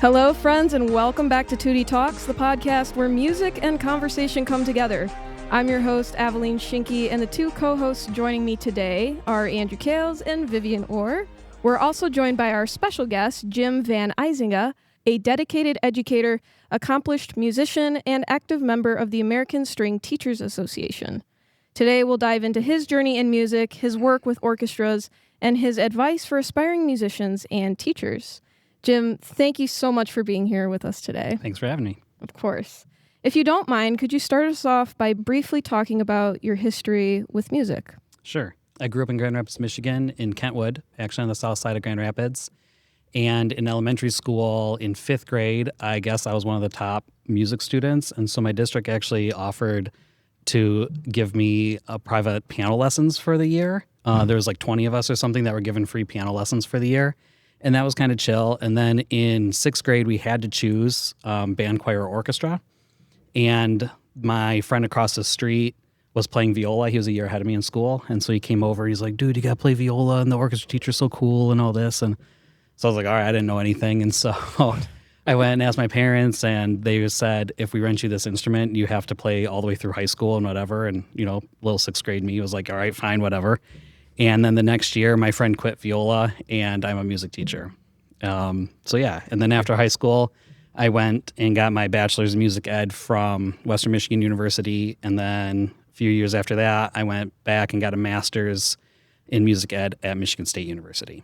Hello, friends, and welcome back to Tutti Talks, the podcast where music and conversation come together. I'm your host, Aveline Schienke, and the two co-hosts joining me today are Andrew Kales and Vivian Orr. We're also joined by our special guest, Jim Van Eizenga, a dedicated educator, accomplished musician, and active member of the American String Teachers Association. Today, we'll dive into his journey in music, his work with orchestras, and his advice for aspiring musicians and teachers. Jim, thank you so much for being here with us today. Thanks for having me. Of course. If you don't mind, could you start us off by briefly talking about your history with music? Sure. I grew up in Grand Rapids, Michigan, in Kentwood, actually on the south side of Grand Rapids. And in elementary school, in 5th grade, I guess I was one of the top music students. And so my district actually offered to give me private piano lessons for the year. There was like 20 of us or something that were given free piano lessons for the year. And that was kind of chill. And then in 6th grade, we had to choose band, choir, or orchestra. And my friend across the street was playing viola. He was a year ahead of me in school. And so he came over. He's like, dude, you got to play viola. And the orchestra teacher's so cool and all this. And so I was like, all right, I didn't know anything. And so I went and asked my parents. And they said, if we rent you this instrument, you have to play all the way through high school and whatever. And, little 6th grade me was like, all right, fine, whatever. And then the next year, my friend quit viola, and I'm a music teacher. And then after high school, I went and got my bachelor's in music ed from Western Michigan University. And then a few years after that, I went back and got a master's in music ed at Michigan State University.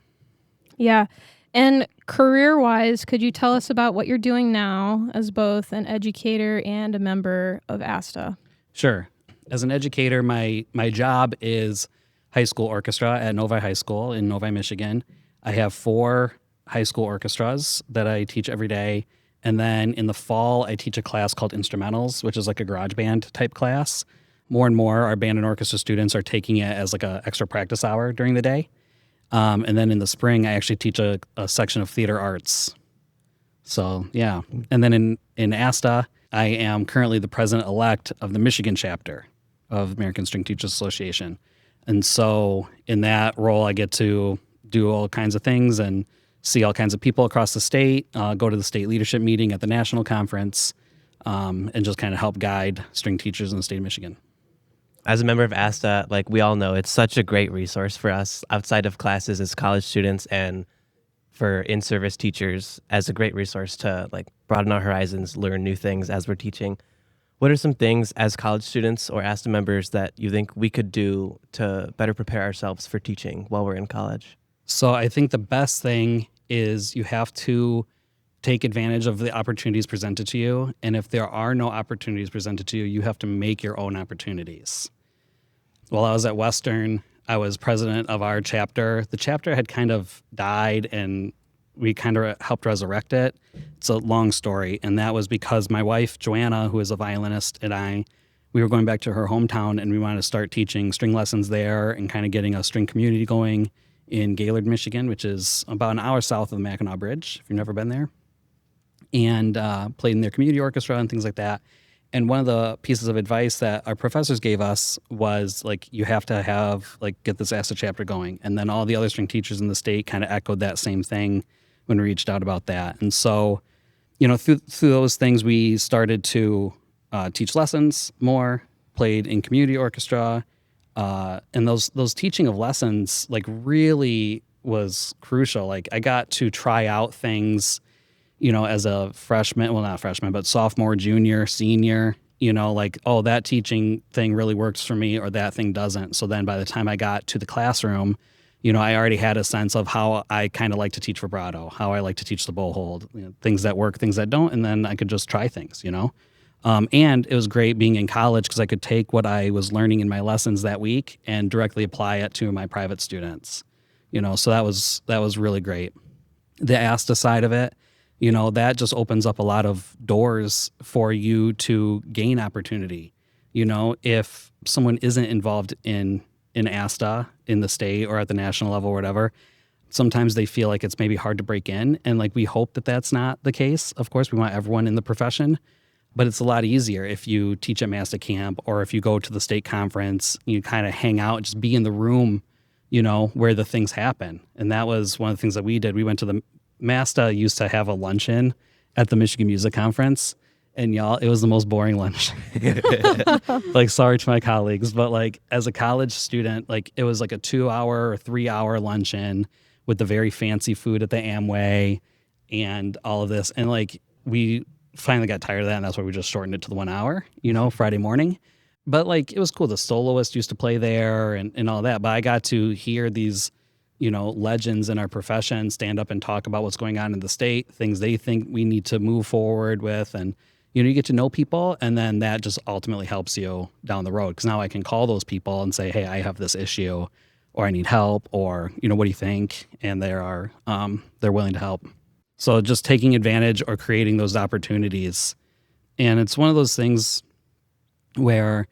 Yeah. And career-wise, could you tell us about what you're doing now as both an educator and a member of ASTA? Sure. As an educator, my job is high school orchestra at Novi High School in Novi, Michigan. I have 4 high school orchestras that I teach every day. And then in the fall, I teach a class called Instrumentals, which is like a garage band type class. More and more, our band and orchestra students are taking it as like an extra practice hour during the day. And then in the spring, I actually teach a section of theater arts. So, yeah. And then in ASTA, I am currently the president-elect of the Michigan chapter of the American String Teachers Association. And so in that role, I get to do all kinds of things and see all kinds of people across the state, go to the state leadership meeting at the national conference, and just kind of help guide string teachers in the state of Michigan. As a member of ASTA, like we all know, it's such a great resource for us outside of classes as college students and for in-service teachers as a great resource to like broaden our horizons, learn new things as we're teaching. What are some things as college students or ASTA members that you think we could do to better prepare ourselves for teaching while we're in college? So I think the best thing is you have to take advantage of the opportunities presented to you. And if there are no opportunities presented to you, you have to make your own opportunities. While I was at Western, I was president of our chapter. The chapter had kind of died and we kind of helped resurrect it. It's a long story, and that was because my wife, Joanna, who is a violinist, and we were going back to her hometown, and we wanted to start teaching string lessons there and kind of getting a string community going in Gaylord, Michigan, which is about an hour south of the Mackinac Bridge, if you've never been there, and played in their community orchestra and things like that. And one of the pieces of advice that our professors gave us was, like, you have to get this ASTA chapter going. And then all the other string teachers in the state kind of echoed that same thing when we reached out about that. And so, through those things, we started to teach lessons more, played in community orchestra, and those teaching of lessons, like, really was crucial. Like, I got to try out things, as a freshman, well, not freshman, but sophomore, junior, senior, that teaching thing really works for me or that thing doesn't. So then by the time I got to the classroom, I already had a sense of how I kind of like to teach vibrato, how I like to teach the bow hold, things that work, things that don't, and then I could just try things, And it was great being in college because I could take what I was learning in my lessons that week and directly apply it to my private students, so that was really great. The ASTA side of it, that just opens up a lot of doors for you to gain opportunity. If someone isn't involved in ASTA in the state or at the national level or whatever, sometimes they feel like it's maybe hard to break in. And like, we hope that that's not the case. Of course, we want everyone in the profession, but it's a lot easier if you teach at MASTA camp or if you go to the state conference, you kind of hang out, just be in the room, where the things happen. And that was one of the things that we did. We went to the MASTA used to have a luncheon at the Michigan Music Conference. And y'all, it was the most boring lunch. Like, sorry to my colleagues, but like as a college student, like it was like a 2-hour or 3-hour luncheon with the very fancy food at the Amway and all of this. And like we finally got tired of that, and that's why we just shortened it to the 1 hour, Friday morning. But like it was cool. The soloist used to play there and all that. But I got to hear these, legends in our profession stand up and talk about what's going on in the state, things they think we need to move forward with. And you get to know people, and then that just ultimately helps you down the road. Because now I can call those people and say, hey, I have this issue, or I need help, or, what do you think? And they're willing to help. So just taking advantage or creating those opportunities. And it's one of those things where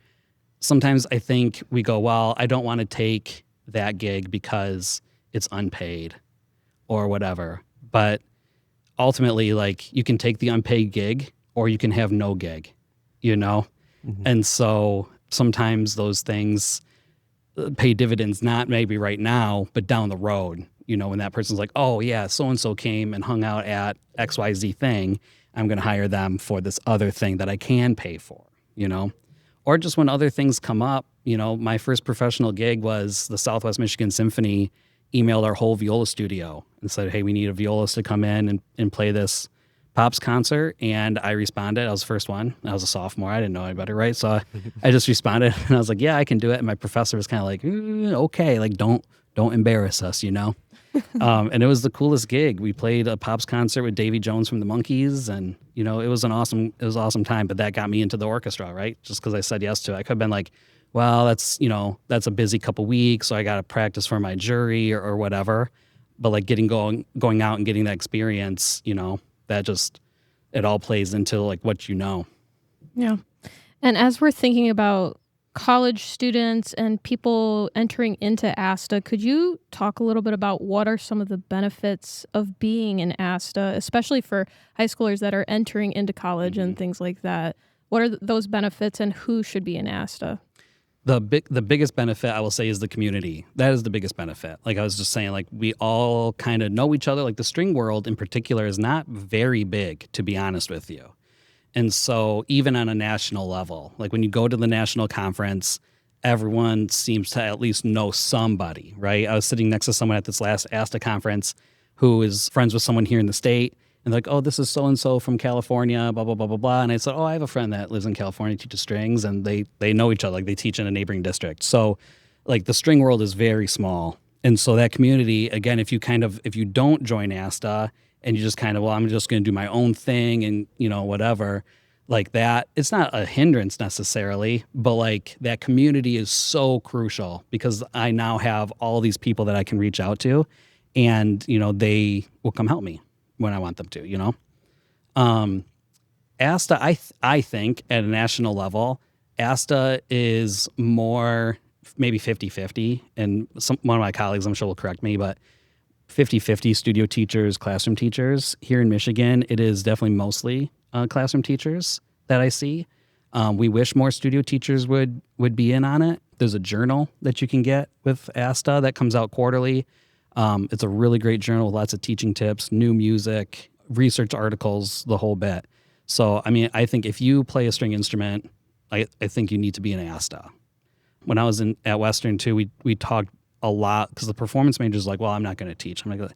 sometimes I think we go, well, I don't want to take that gig because it's unpaid or whatever. But ultimately, like, you can take the unpaid gig, or you can have no gig, Mm-hmm. And so sometimes those things pay dividends, not maybe right now, but down the road, when that person's like, oh yeah, so-and-so came and hung out at XYZ thing, I'm going to hire them for this other thing that I can pay for, or just when other things come up. My first professional gig was the Southwest Michigan Symphony emailed our whole viola studio and said, hey, we need a violist to come in and play this Pops concert. And I responded. I was the first one. I was a sophomore. I didn't know any better, right? So I just responded, and I was like, yeah, I can do it. And my professor was kind of like, okay, like don't embarrass us, and it was the coolest gig. We played a Pops concert with Davy Jones from the Monkees, and it was an awesome time. But that got me into the orchestra, right? Just because I said yes to it. I could have been like, well, that's a busy couple weeks, so I got to practice for my jury or whatever. But like going out and getting that experience, that just, it all plays into like what Yeah. And as we're thinking about college students and people entering into ASTA, could you talk a little bit about what are some of the benefits of being in ASTA, especially for high schoolers that are entering into college and things like that? What are those benefits, and who should be in ASTA? The biggest benefit, I will say, is the community. That is the biggest benefit. Like I was just saying, like we all kind of know each other. Like the string world in particular is not very big, to be honest with you. And so even on a national level, like when you go to the national conference, everyone seems to at least know somebody, right? I was sitting next to someone at this last ASTA conference who is friends with someone here in the state. And like, oh, this is so-and-so from California, blah, blah, blah, blah, blah. And I said, oh, I have a friend that lives in California, teaches strings, and they know each other. Like they teach in a neighboring district. So like the string world is very small. And so that community, again, if you don't join ASTA and you just kind of, well, I'm just going to do my own thing and, whatever, like that, it's not a hindrance necessarily, but like that community is so crucial because I now have all these people that I can reach out to, and, they will come help me when I want them to, ASTA, I think at a national level, ASTA is more maybe 50-50, and one of my colleagues, I'm sure, will correct me, but 50-50 studio teachers, classroom teachers. Here in Michigan, it is definitely mostly classroom teachers that I see. We wish more studio teachers would be in on it. There's a journal that you can get with ASTA that comes out quarterly. It's a really great journal with lots of teaching tips, new music, research articles, the whole bit. So, I mean, I think if you play a string instrument, I think you need to be in ASTA. When I was at Western too, we talked a lot because the performance major is like, well, I'm not going to teach. I'm like,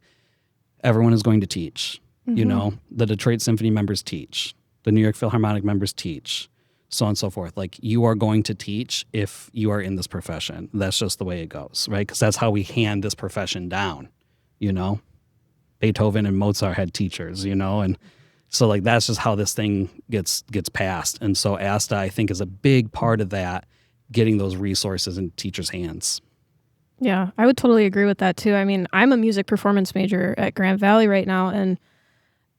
everyone is going to teach. Mm-hmm. The Detroit Symphony members teach. The New York Philharmonic members teach. So on and so forth. Like, you are going to teach if you are in this profession. That's just the way it goes, right? Because that's how we hand this profession down, Beethoven and Mozart had teachers, and so like that's just how this thing gets passed. And so ASTA, I think, is a big part of that, getting those resources in teachers' hands. Yeah, I would totally agree with that too. I mean, I'm a music performance major at Grand Valley right now, and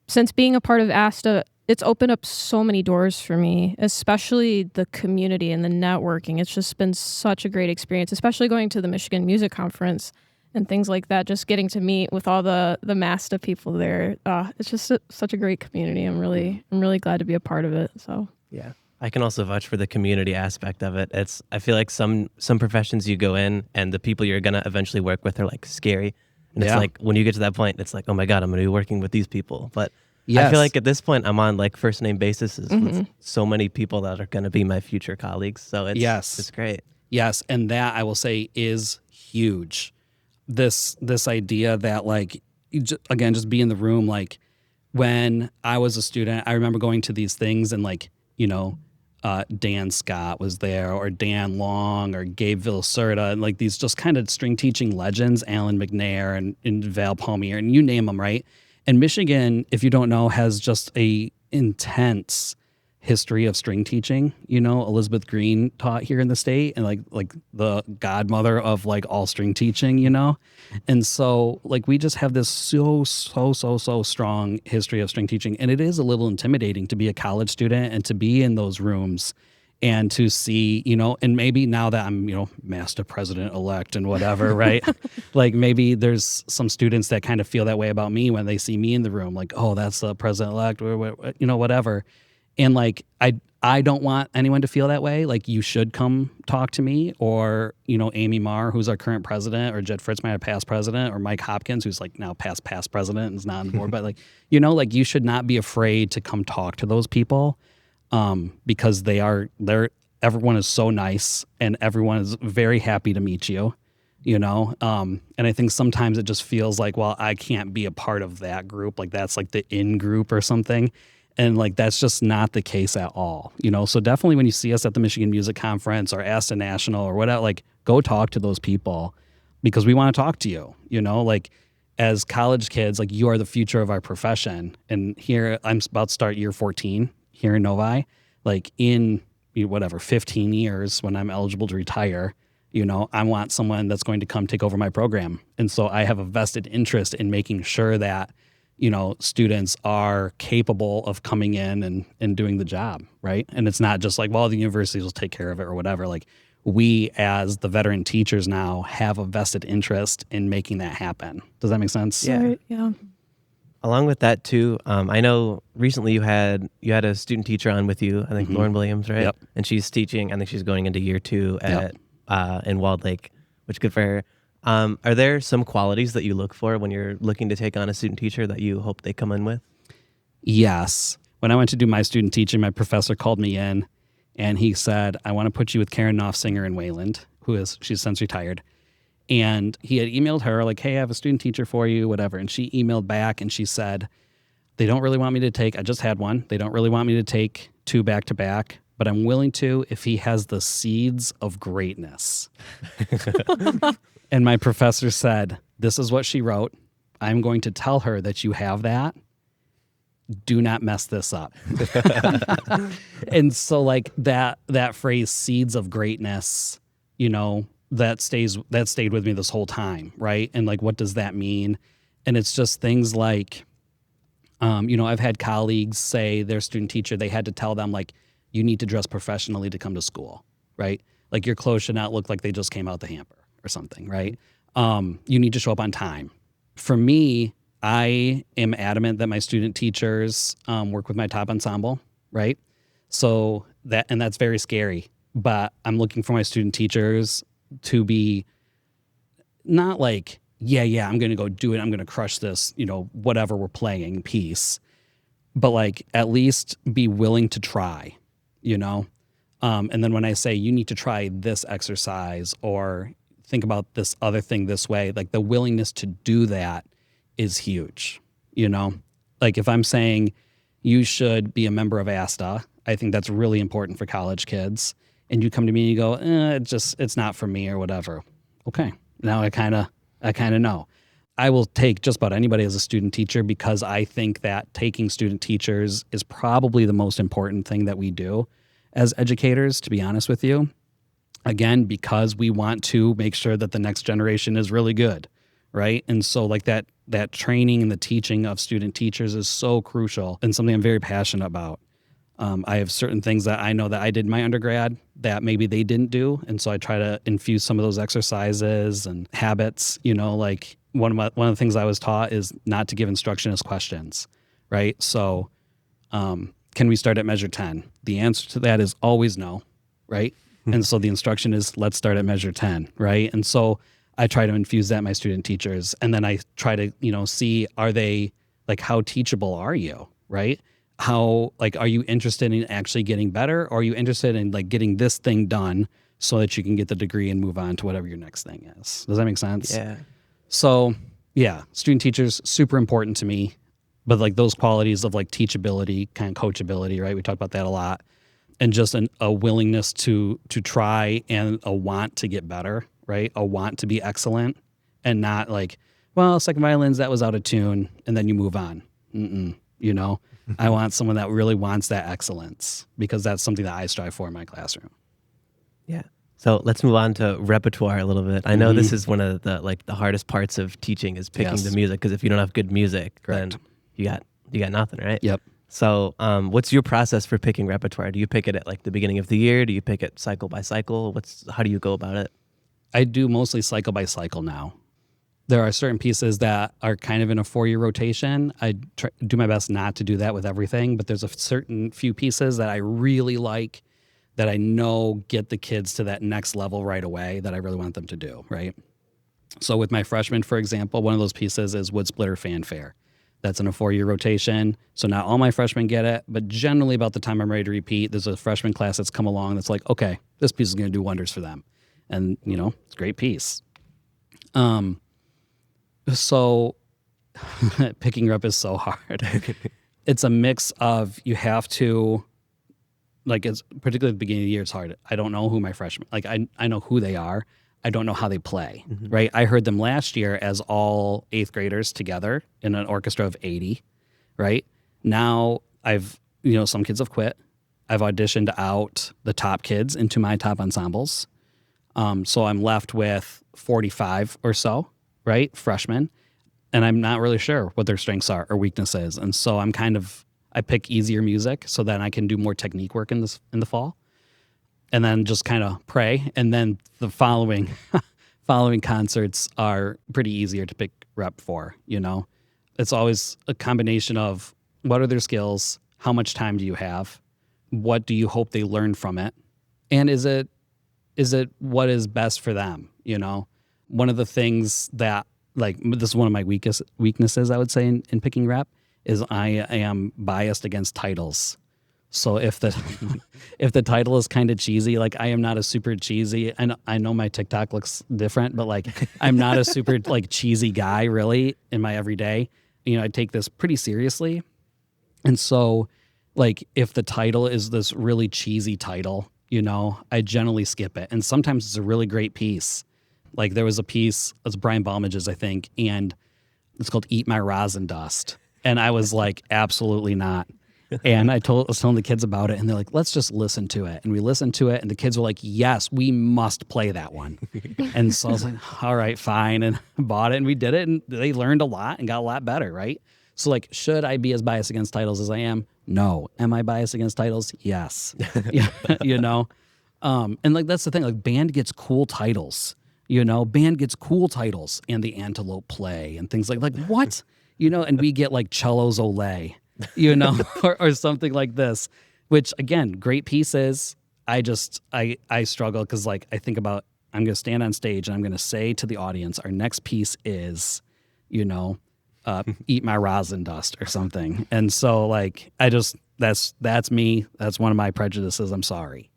since being a part of ASTA, it's opened up so many doors for me, especially the community and the networking. It's just been such a great experience, especially going to the Michigan Music Conference and things like that, just getting to meet with all the MASTA people there. It's just such a great community. I'm really glad to be a part of it. So yeah. I can also vouch for the community aspect of it. I feel like some professions you go in and the people you're going to eventually work with are like scary. And it's like when you get to that point, it's like, oh my God, I'm going to be working with these people. But Yes. I feel like at this point I'm on like first name basis with so many people that are going to be my future colleagues. So it's great. Yes, and that I will say is huge. This idea that like again, just be in the room. Like when I was a student, I remember going to these things and like, Dan Scott was there, or Dan Long, or Gabe Villacerta, and like these just kind of string teaching legends, Alan McNair and Val Palmier, and you name them, right? And Michigan, if you don't know, has just a intense history of string teaching. Elizabeth Green taught here in the state, and like the godmother of like all string teaching, and so like we just have this so strong history of string teaching, and it is a little intimidating to be a college student and to be in those rooms and to see, and maybe now that I'm, master president elect and whatever, right? Like maybe there's some students that kind of feel that way about me when they see me in the room, like, oh, that's the president elect, or whatever. And like, I don't want anyone to feel that way. Like, you should come talk to me, or, Amy Marr, who's our current president, or Jed Fritzmeier, our past president, or Mike Hopkins, who's like now past president and is not on board. But like, like you should not be afraid to come talk to those people, because everyone is so nice and everyone is very happy to meet you, and I think sometimes it just feels like, well, I can't be a part of that group. Like that's like the in group or something. And like, that's just not the case at all, So definitely when you see us at the Michigan Music Conference or ASTA National or whatever, like go talk to those people, because we want to talk to you, like as college kids, like you are the future of our profession. And here I'm about to start year 14 here in Novi, like in 15 years when I'm eligible to retire, I want someone that's going to come take over my program. And so I have a vested interest in making sure that students are capable of coming in and doing the job, right? And it's not just like, well, the universities will take care of it or whatever. Like we, as the veteran teachers now, have a vested interest in making that happen. Does that make sense? Yeah. Right, yeah. Along with that too, I know recently you had a student teacher on with you, I think Lauren Williams, right? Yep. And she's teaching, I think she's going into year 2 at in Walled Lake, which is good for her. Are there some qualities that you look for when you're looking to take on a student teacher that you hope they come in with? Yes. When I went to do my student teaching, my professor called me in and he said, I want to put you with Karen Knopfsinger in Wayland, she's since retired. And he had emailed her like, hey, I have a student teacher for you, whatever. And she emailed back and she said, they don't really want me to take, I just had one. They don't really want me to take 2 back to back, but I'm willing to if he has the seeds of greatness. And my professor said, this is what she wrote. I'm going to tell her that you have that. Do not mess this up. And so like that phrase, seeds of greatness, that stayed with me this whole time. Right. And like, what does that mean? And it's just things like, I've had colleagues say their student teacher, they had to tell them like, you need to dress professionally to come to school. Right. Like your clothes should not look like they just came out the hamper or something, right? You need to show up on time. For me, I am adamant that my student teachers work with my top ensemble, right? So that's very scary, but I'm looking for my student teachers to be not like, yeah, I'm going to go do it. I'm going to crush this, whatever we're playing piece, but like at least be willing to try, and then when I say you need to try this exercise or think about this other thing this way, like the willingness to do that is huge, Like if I'm saying you should be a member of ASTA, I think that's really important for college kids. And you come to me and you go, it's not for me or whatever. Okay, now I kind of know. I will take just about anybody as a student teacher because I think that taking student teachers is probably the most important thing that we do as educators, to be honest with you. Again, because we want to make sure that the next generation is really good, right? And so like that training and the teaching of student teachers is so crucial and something I'm very passionate about. I have certain things that I know that I did in my undergrad that maybe they didn't do. And so I try to infuse some of those exercises and habits, like one of the things I was taught is not to give instruction as questions, right? So can we start at measure 10? The answer to that is always no, right? And so the instruction is let's start at measure 10, right? And so I try to infuse that in my student teachers. And then I try to, see, are they like, how teachable are you? right? How, like, are you interested in actually getting better, or are you interested in like getting this thing done so that you can get the degree and move on to whatever your next thing is? Does that make sense? Yeah. So yeah, student teachers, super important to me, but like those qualities of like teachability, kind of coachability, right? We talk about that a lot, and just a willingness to try and a want to get better, right? A want to be excellent, and not like, well, second violins, that was out of tune, and then you move on. You know, I want someone that really wants that excellence, because that's something that I strive for in my classroom. Yeah. So let's move on to repertoire a little bit. I know this is one of the hardest parts of teaching is picking the music, because if you don't have good music, then you got nothing, right? Yep. So what's your process for picking repertoire? Do you pick it at like the beginning of the year? Do you pick it cycle by cycle? How do you go about it? I do mostly cycle by cycle now. There are certain pieces that are kind of in a 4-year rotation. I do my best not to do that with everything, but there's a certain few pieces that I really like, that I know get the kids to that next level right away, that I really want them to do, right? So with my freshmen, for example, one of those pieces is Wood Splitter Fanfare. That's in a 4-year rotation. So not all my freshmen get it, but generally about the time I'm ready to repeat, there's a freshman class that's come along that's like, okay, this piece is going to do wonders for them. And, you know, it's a great piece. So picking rep is so hard. It's a mix of, you have to, like, it's particularly at the beginning of the year, it's hard. I don't know who my freshmen, like I know who they are. I don't know how they play, right? I heard them last year as all 8th graders together in an orchestra of 80, right? Now some kids have quit. I've auditioned out the top kids into my top ensembles. So I'm left with 45 or so, right? Freshmen. And I'm not really sure what their strengths are or weaknesses. And so I pick easier music so that I can do more technique work in the fall. And then just kind of pray. And then the following concerts are pretty easier to pick rep for, you know? It's always a combination of, what are their skills? How much time do you have? What do you hope they learn from it? And is it what is best for them, you know? One of the things that, like, this is one of my weaknesses, I would say, in picking rep, is I am biased against titles. So if the title is kind of cheesy, like, I am not a super cheesy, and I know my TikTok looks different, but like, I'm not a super like cheesy guy really in my everyday. You know, I take this pretty seriously. And so, like, if the title is this really cheesy title, you know, I generally skip it. And sometimes it's a really great piece. Like, there was a piece, it's Brian Balmage's, I think, and it's called Eat My Rosin Dust. And I was like, absolutely not. And I was telling the kids about it, and they're like, let's just listen to it. And we listened to it, and the kids were like, yes, we must play that one. And so I was like, all right, fine, and bought it, and we did it, and they learned a lot and got a lot better, right? So, like, should I be as biased against titles as I am? No. Am I biased against titles? Yes. You know? And, like, that's the thing. Like, band gets cool titles. You know? Band gets cool titles, and the Antelope Play and things like what? You know? And we get, like, Cello's Olé. You know, or something like this, which, again, great pieces. I struggle because, like, I think about, I'm going to stand on stage and I'm going to say to the audience, our next piece is, you know, Eat My Rosin Dust or something. And so, like, that's me. That's one of my prejudices. I'm sorry.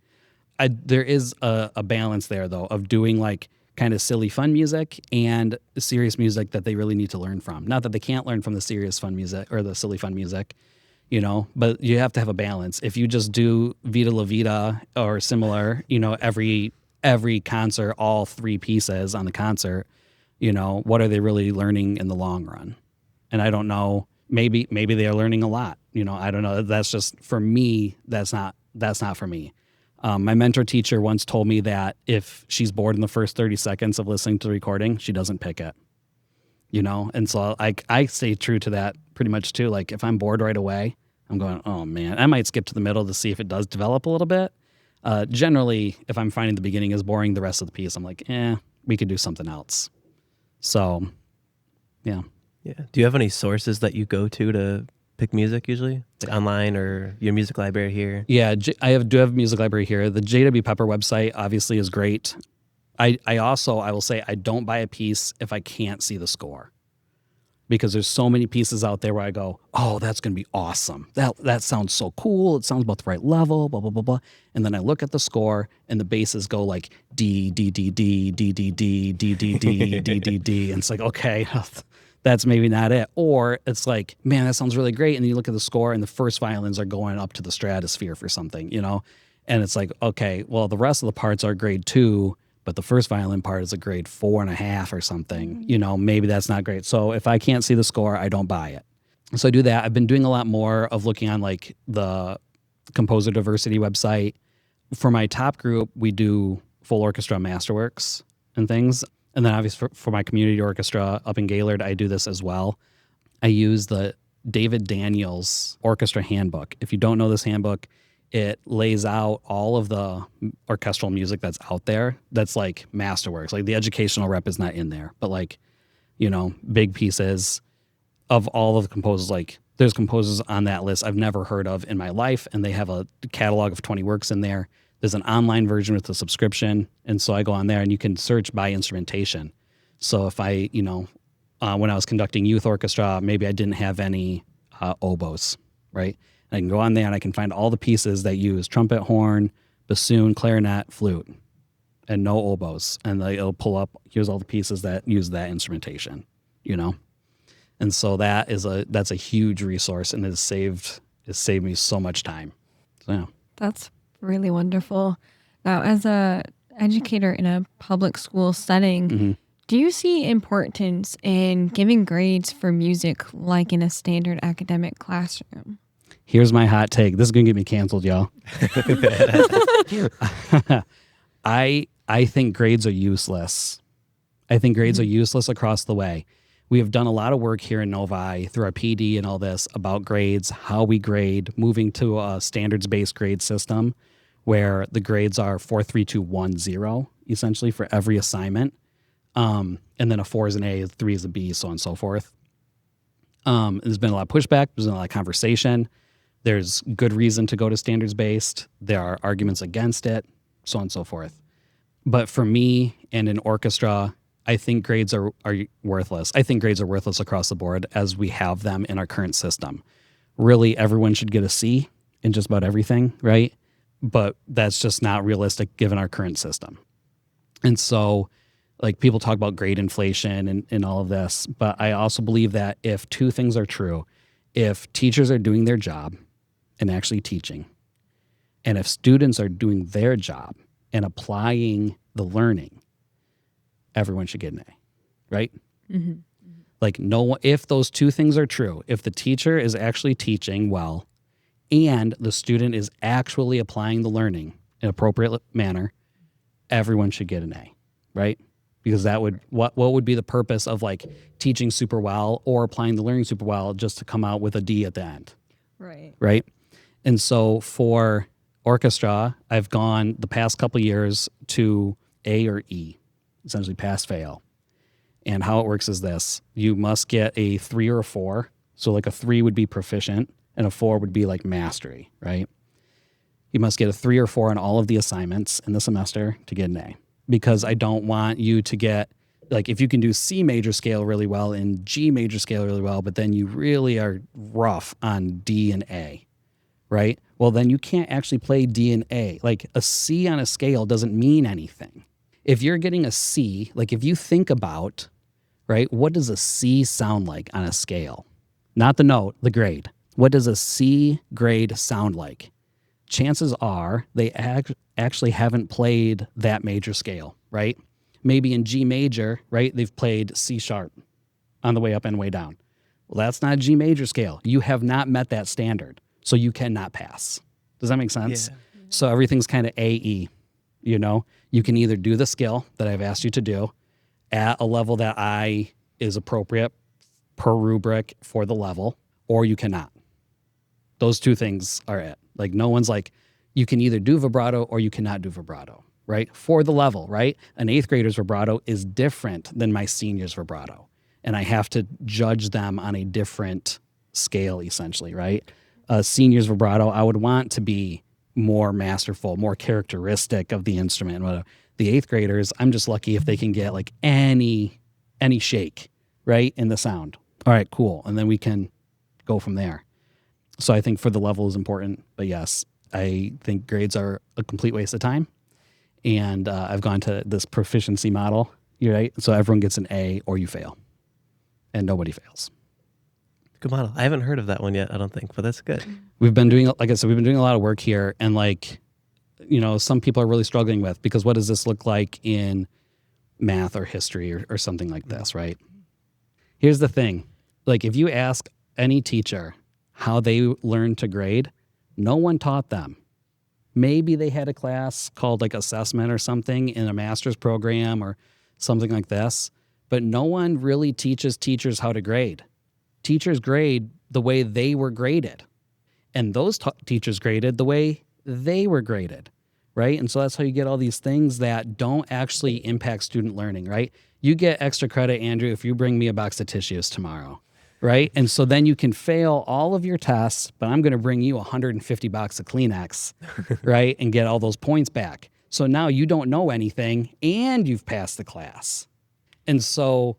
There is a balance there, though, of doing, like, kind of silly fun music and serious music that they really need to learn from. Not that they can't learn from the serious fun music or the silly fun music, you know, but you have to have a balance. If you just do Vita La Vida or similar, you know, every concert, all 3 pieces on the concert, you know, what are they really learning in the long run? And I don't know, maybe they are learning a lot, you know, I don't know. That's just, for me, that's not for me. My mentor teacher once told me that if she's bored in the first 30 seconds of listening to the recording, she doesn't pick it, you know? And so I stay true to that pretty much too. Like, if I'm bored right away, I'm going, oh man, I might skip to the middle to see if it does develop a little bit. Generally, if I'm finding the beginning is boring, the rest of the piece, I'm like, we could do something else. So, yeah. Yeah. Do you have any sources that you go to pick music usually? Like online or your music library here? Yeah, I do have a music library here. The J.W. Pepper website obviously is great. I will say, I don't buy a piece if I can't see the score. because there's so many pieces out there where I go, oh, that's going to be awesome. That sounds so cool. It sounds about the right level, blah, blah, blah, blah. And then I look at the score and the basses go like D, D, D, D, D, D, D, D, D, D, D, D, D. And it's like, okay, that's maybe not it. Or it's like, man, that sounds really great. And then you look at the score and the first violins are going up to the stratosphere for something, you know? And it's like, okay, well, the rest of the parts are grade 2, but the first violin part is a grade 4.5 or something. You know, maybe that's not great. So if I can't see the score, I don't buy it. So I do that. I've been doing a lot more of looking on like the Composer Diversity website. For my top group, we do full orchestra masterworks and things. And then obviously for my community orchestra up in Gaylord, I do this as well. I use the David Daniels Orchestra Handbook. If you don't know this handbook, it lays out all of the orchestral music that's out there that's like masterworks. Like the educational rep is not in there, but like, you know, big pieces of all of the composers. Like there's composers on that list I've never heard of in my life, and they have a catalog of 20 works in there. There's an online version with a subscription, and so I go on there and you can search by instrumentation. So if I, you know, when I was conducting youth orchestra, maybe I didn't have any oboes, right? I can go on there and I can find all the pieces that use trumpet, horn, bassoon, clarinet, flute, and no oboes. And it'll pull up, here's all the pieces that use that instrumentation, you know? And so that's a huge resource, and it's saved me so much time. So yeah. That's really wonderful. Now, as a educator in a public school setting, do you see importance in giving grades for music like in a standard academic classroom? Here's my hot take. This is going to get me canceled, y'all. I think grades are useless. I think grades are useless across the way. We have done a lot of work here in Novi through our PD and all this about grades, how we grade, moving to a standards-based grade system where the grades are 4, 3, 2, 1, 0, essentially for every assignment. And then a 4 is an A, a 3 is a B, so on and so forth. There's been a lot of pushback. There's been a lot of conversation. There's good reason to go to standards-based. There are arguments against it, so on and so forth. But for me and in orchestra, I think grades are worthless. I think grades are worthless across the board as we have them in our current system. Really, everyone should get a C in just about everything, right? But that's just not realistic given our current system. And so, like, people talk about grade inflation and all of this, but I also believe that if two things are true, if teachers are doing their job and actually teaching, and if students are doing their job and applying the learning, everyone should get an A, right? Mm-hmm. Like, if those two things are true, if the teacher is actually teaching well and the student is actually applying the learning in an appropriate manner, everyone should get an A, right? Because that would, what would be the purpose of like teaching super well or applying the learning super well just to come out with a D at the end? Right. Right. And so for orchestra, I've gone the past couple years to A or E, essentially pass fail. And how it works is this: you must get a 3 or a 4. So like a 3 would be proficient and a 4 would be like mastery, right? You must get a 3 or 4 on all of the assignments in the semester to get an A. Because I don't want you to get, like, if you can do C major scale really well and G major scale really well, but then you really are rough on D and A, right? Well, then you can't actually play D and A. Like, a C on a scale doesn't mean anything. If you're getting a C, like, if you think about, right, what does a C sound like on a scale? Not the note, the grade. What does a C grade sound like? Chances are they actually haven't played that major scale, right? Maybe in G major, right, they've played C sharp on the way up and way down. Well, that's not a G major scale. You have not met that standard, so you cannot pass. Does that make sense? Yeah. So everything's kind of AE, you know? You can either do the skill that I've asked you to do at a level that is appropriate per rubric for the level, or you cannot. Those two things are it. Like, no one's like, you can either do vibrato or you cannot do vibrato, right? For the level, right? An 8th grader's vibrato is different than my senior's vibrato. And I have to judge them on a different scale, essentially, right? A senior's vibrato, I would want to be more masterful, more characteristic of the instrument. Whatever. The 8th graders, I'm just lucky if they can get like any shake, right, in the sound. All right, cool. And then we can go from there. So I think for the level is important. But yes, I think grades are a complete waste of time. And I've gone to this proficiency model, right? So everyone gets an A or you fail. And nobody fails. Good model. I haven't heard of that one yet, I don't think, but that's good. We've been doing, like I said, we've been doing a lot of work here. And like, you know, some people are really struggling with, because what does this look like in math or history or something like this, right? Here's the thing. Like, if you ask any teacher how they learned to grade, no one taught them. Maybe they had a class called like assessment or something in a master's program or something like this, but no one really teaches teachers how to grade. Teachers grade the way they were graded, and those teachers graded the way they were graded, right? And so that's how you get all these things that don't actually impact student learning, right? You get extra credit, Andrew, if you bring me a box of tissues tomorrow, right? And so then you can fail all of your tests, but I'm going to bring you 150 box of Kleenex, right? And get all those points back. So now you don't know anything and you've passed the class. And so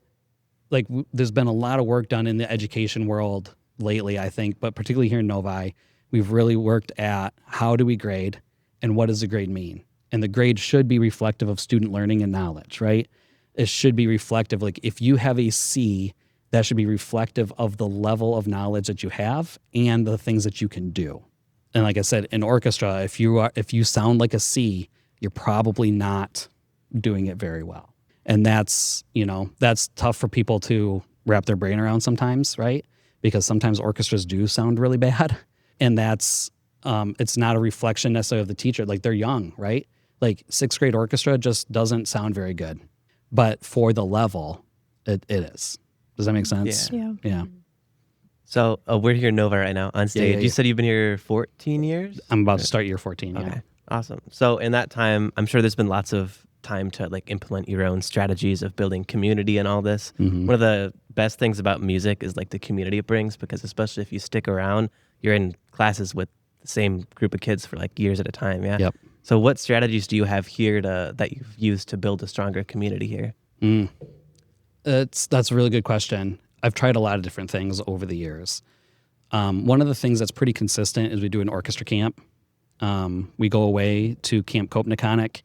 like there's been a lot of work done in the education world lately, I think, but particularly here in Novi, we've really worked at how do we grade and what does the grade mean? And the grade should be reflective of student learning and knowledge, right? It should be reflective. Like if you have a C, that should be reflective of the level of knowledge that you have and the things that you can do. And like I said, in orchestra, if you sound like a C, you're probably not doing it very well. And that's tough for people to wrap their brain around sometimes, right? Because sometimes orchestras do sound really bad. And that's, it's not a reflection necessarily of the teacher. Like they're young, right? Like 6th grade orchestra just doesn't sound very good. But for the level, it is. Does that make sense? Yeah. So we're here in Nova right now on stage. Yeah. You said you've been here 14 years? I'm about to start year 14, yeah. Okay, awesome. So in that time, I'm sure there's been lots of time to like implement your own strategies of building community and all this. Mm-hmm. One of the best things about music is like the community it brings, because especially if you stick around, you're in classes with the same group of kids for like years at a time, yeah? Yep. So what strategies do you have here that you've used to build a stronger community here? That's a really good question. I've tried a lot of different things over the years. One of the things that's pretty consistent is we do an orchestra camp. We go away to Camp Kopniconic,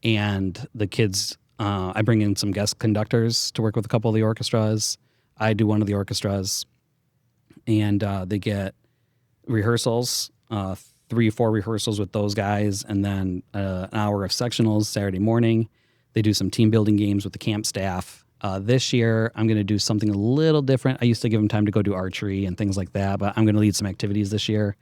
and the kids, I bring in some guest conductors to work with a couple of the orchestras. I do one of the orchestras, and they get rehearsals, 3 or 4 rehearsals with those guys, and then an hour of sectionals Saturday morning. They do some team building games with the camp staff. This year, I'm going to do something a little different. I used to give them time to go do archery and things like that, but I'm going to lead some activities this year.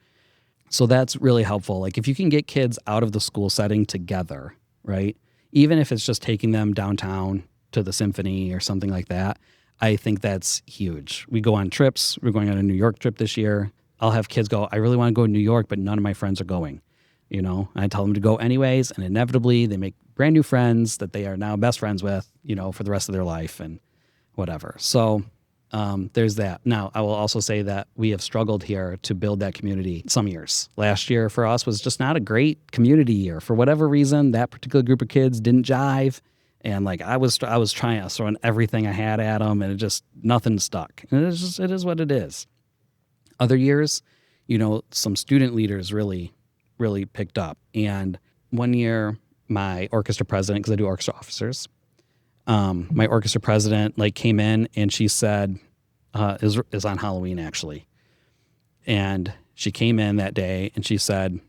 So that's really helpful. Like if you can get kids out of the school setting together, right? Even if it's just taking them downtown to the symphony or something like that, I think that's huge. We go on trips. We're going on a New York trip this year. I'll have kids go, I really want to go to New York, but none of my friends are going. And I tell them to go anyways, and inevitably they make brand new friends that they are now best friends with, for the rest of their life and whatever. So there's that. Now, I will also say that we have struggled here to build that community some years. Last year for us was just not a great community year. For whatever reason, that particular group of kids didn't jive. And like I was trying to throw in everything I had at them, and nothing stuck. And it is what it is. Other years, some student leaders really picked up. And one year, my orchestra president, because I do orchestra officers, my orchestra president came in and she said, is on Halloween actually. And she came in that day and she said,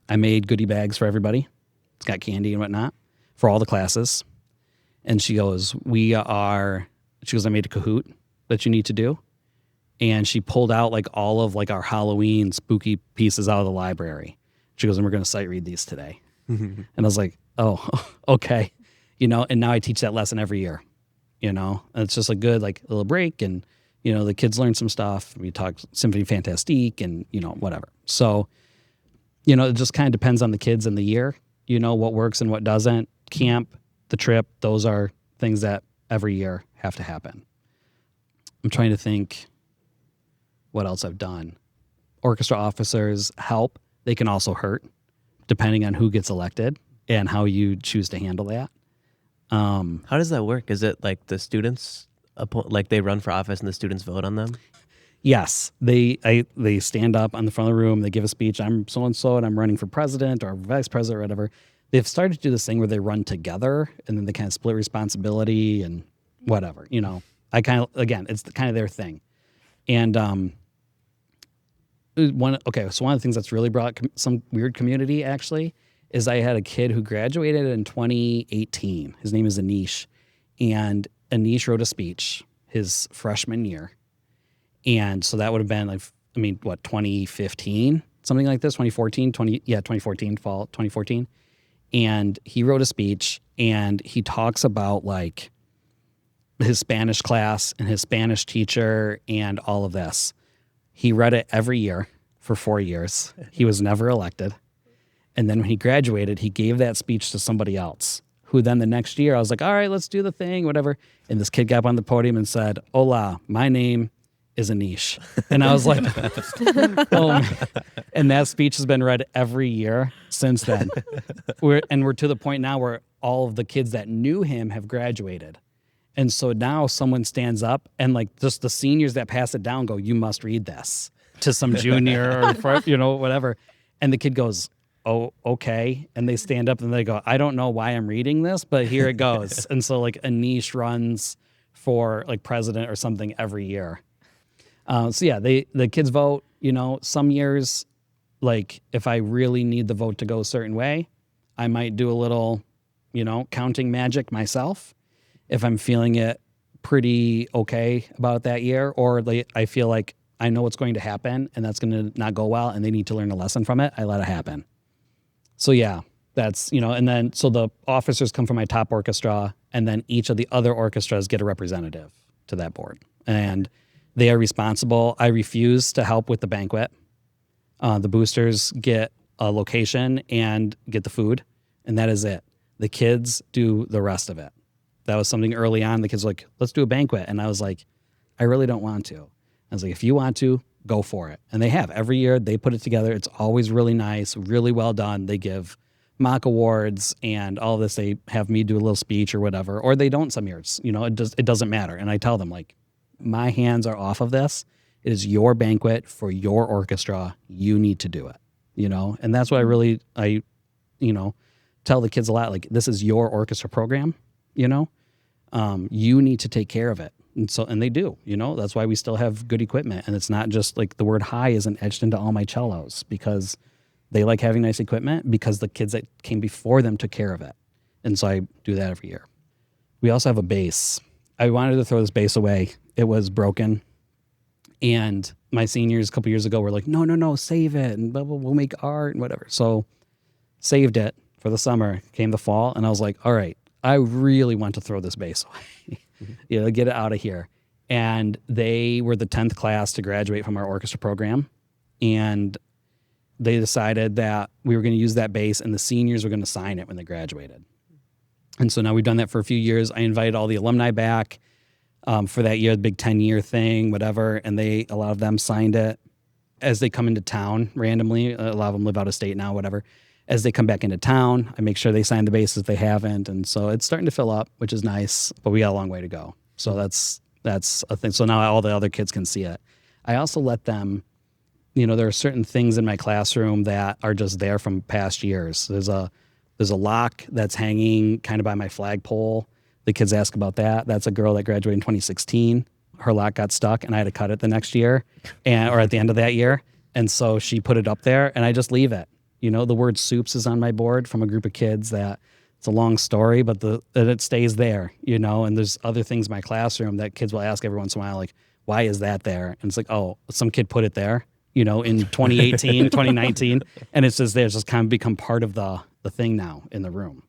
I made goodie bags for everybody. It's got candy and whatnot for all the classes. And she goes, I made a Kahoot that you need to do. And she pulled out all of our Halloween spooky pieces out of the library. She goes, and we're going to sight read these today. And I was like, oh, okay. And now I teach that lesson every year, and it's just a good, little break. And, the kids learn some stuff. We talk Symphony Fantastique and, whatever. So, it just kind of depends on the kids and the year, what works and what doesn't. Camp, the trip, those are things that every year have to happen. I'm trying to think what else I've done. Orchestra officers help. They can also hurt, depending on who gets elected and how you choose to handle that. How does that work? Is it the students like they run for office and the students vote on them? Yes, they stand up on the front of the room. They give a speech. I'm so and so, and I'm running for president or vice president or whatever. They've started to do this thing where they run together, and then they kind of split responsibility and whatever. I kind of, again, it's kind of their thing. And so one of the things that's really brought some weird community actually is I had a kid who graduated in 2018. His name is Anish, and Anish wrote a speech his freshman year. And so that would have been 2015, something like this, 2014, fall 2014. And he wrote a speech, and he talks about like his Spanish class and his Spanish teacher and all of this. He read it every year for 4 years. He was never elected. And then when he graduated, he gave that speech to somebody else, who then the next year I was like, all right, let's do the thing, whatever. And this kid got up on the podium and said, "Hola, my name is Anish." And I was like, oh man. And that speech has been read every year since then. We're to the point now where all of the kids that knew him have graduated. And so now someone stands up and like just the seniors that pass it down go, "You must read this," to some junior or whatever. And the kid goes, "Oh, okay." And they stand up and they go, "I don't know why I'm reading this, but here it goes." And so like Anish runs for like president or something every year. The kids vote, some years, like if I really need the vote to go a certain way, I might do a little, counting magic myself if I'm feeling it pretty okay about that year, or I feel like I know what's going to happen and that's going to not go well and they need to learn a lesson from it, I let it happen. So yeah, that's, and then so the officers come from my top orchestra, and then each of the other orchestras get a representative to that board. And they are responsible. I refuse to help with the banquet. The boosters get a location and get the food, and that is it. The kids do the rest of it. That was something early on. The kids were like, "Let's do a banquet." And I was like, "I really don't want to." I was like, "If you want to, go for it." And they have. Every year they put it together. It's always really nice, really well done. They give mock awards and all of this. They have me do a little speech or whatever, or they don't some years. It doesn't matter. And I tell them, like, my hands are off of this. It is your banquet for your orchestra. You need to do it, and that's what I tell the kids a lot. Like, this is your orchestra program, you need to take care of it. And they do, that's why we still have good equipment. And it's not just like the word "high" isn't etched into all my cellos, because they like having nice equipment, because the kids that came before them took care of it. And so I do that every year. We also have a bass. I wanted to throw this bass away. It was broken. And my seniors a couple years ago were like, no, save it. And blah, blah, we'll make art and whatever. So saved it for the summer. Came the fall. And I was like, all right, I really want to throw this bass away. Get it out of here. And they were the 10th class to graduate from our orchestra program. And they decided that we were going to use that bass and the seniors were going to sign it when they graduated. And so now we've done that for a few years. I invited all the alumni back for that year, the big 10-year thing, whatever. And a lot of them signed it as they come into town randomly. A lot of them live out of state now, whatever. As they come back into town, I make sure they sign the bass if they haven't. And so it's starting to fill up, which is nice, but we got a long way to go. So that's a thing. So now all the other kids can see it. I also let them, there are certain things in my classroom that are just there from past years. There's a lock that's hanging kind of by my flagpole. The kids ask about that. That's a girl that graduated in 2016. Her lock got stuck and I had to cut it the next year or at the end of that year. And so she put it up there and I just leave it. The word "soups" is on my board from a group of kids that it's a long story, but it stays there, and there's other things in my classroom that kids will ask every once in a while, like, "Why is that there?" And it's like, oh, some kid put it there, in 2018, 2019. And it's just there. It's just kind of become part of the thing now in the room.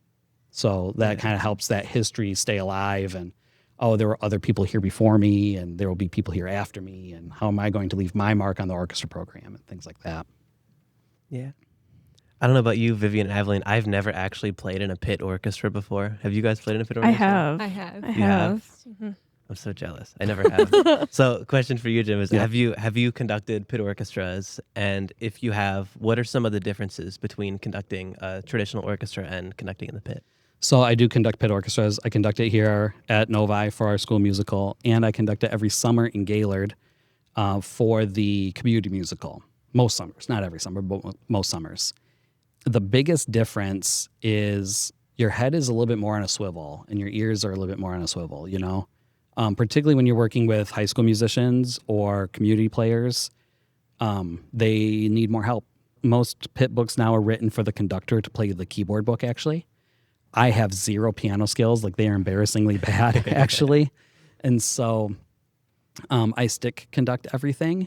So that kind of helps that history stay alive. And, oh, there were other people here before me and there will be people here after me. And how am I going to leave my mark on the orchestra program and things like that. Yeah. I don't know about you, Vivian and Aveline. I've never actually played in a pit orchestra before. Have you guys played in a pit orchestra? I have. Mm-hmm. I'm so jealous. I never have. So, question for you, Jim, is have you conducted pit orchestras? And if you have, what are some of the differences between conducting a traditional orchestra and conducting in the pit? So I do conduct pit orchestras. I conduct it here at Novi for our school musical, and I conduct it every summer in Gaylord for the community musical. Most summers, not every summer, but most summers. The biggest difference is your head is a little bit more on a swivel and your ears are a little bit more on a swivel, you know? Particularly when you're working with high school musicians or community players, they need more help. Most pit books now are written for the conductor to play the keyboard book, actually. I have zero piano skills. Like, they are embarrassingly bad, actually. And so I stick conduct everything,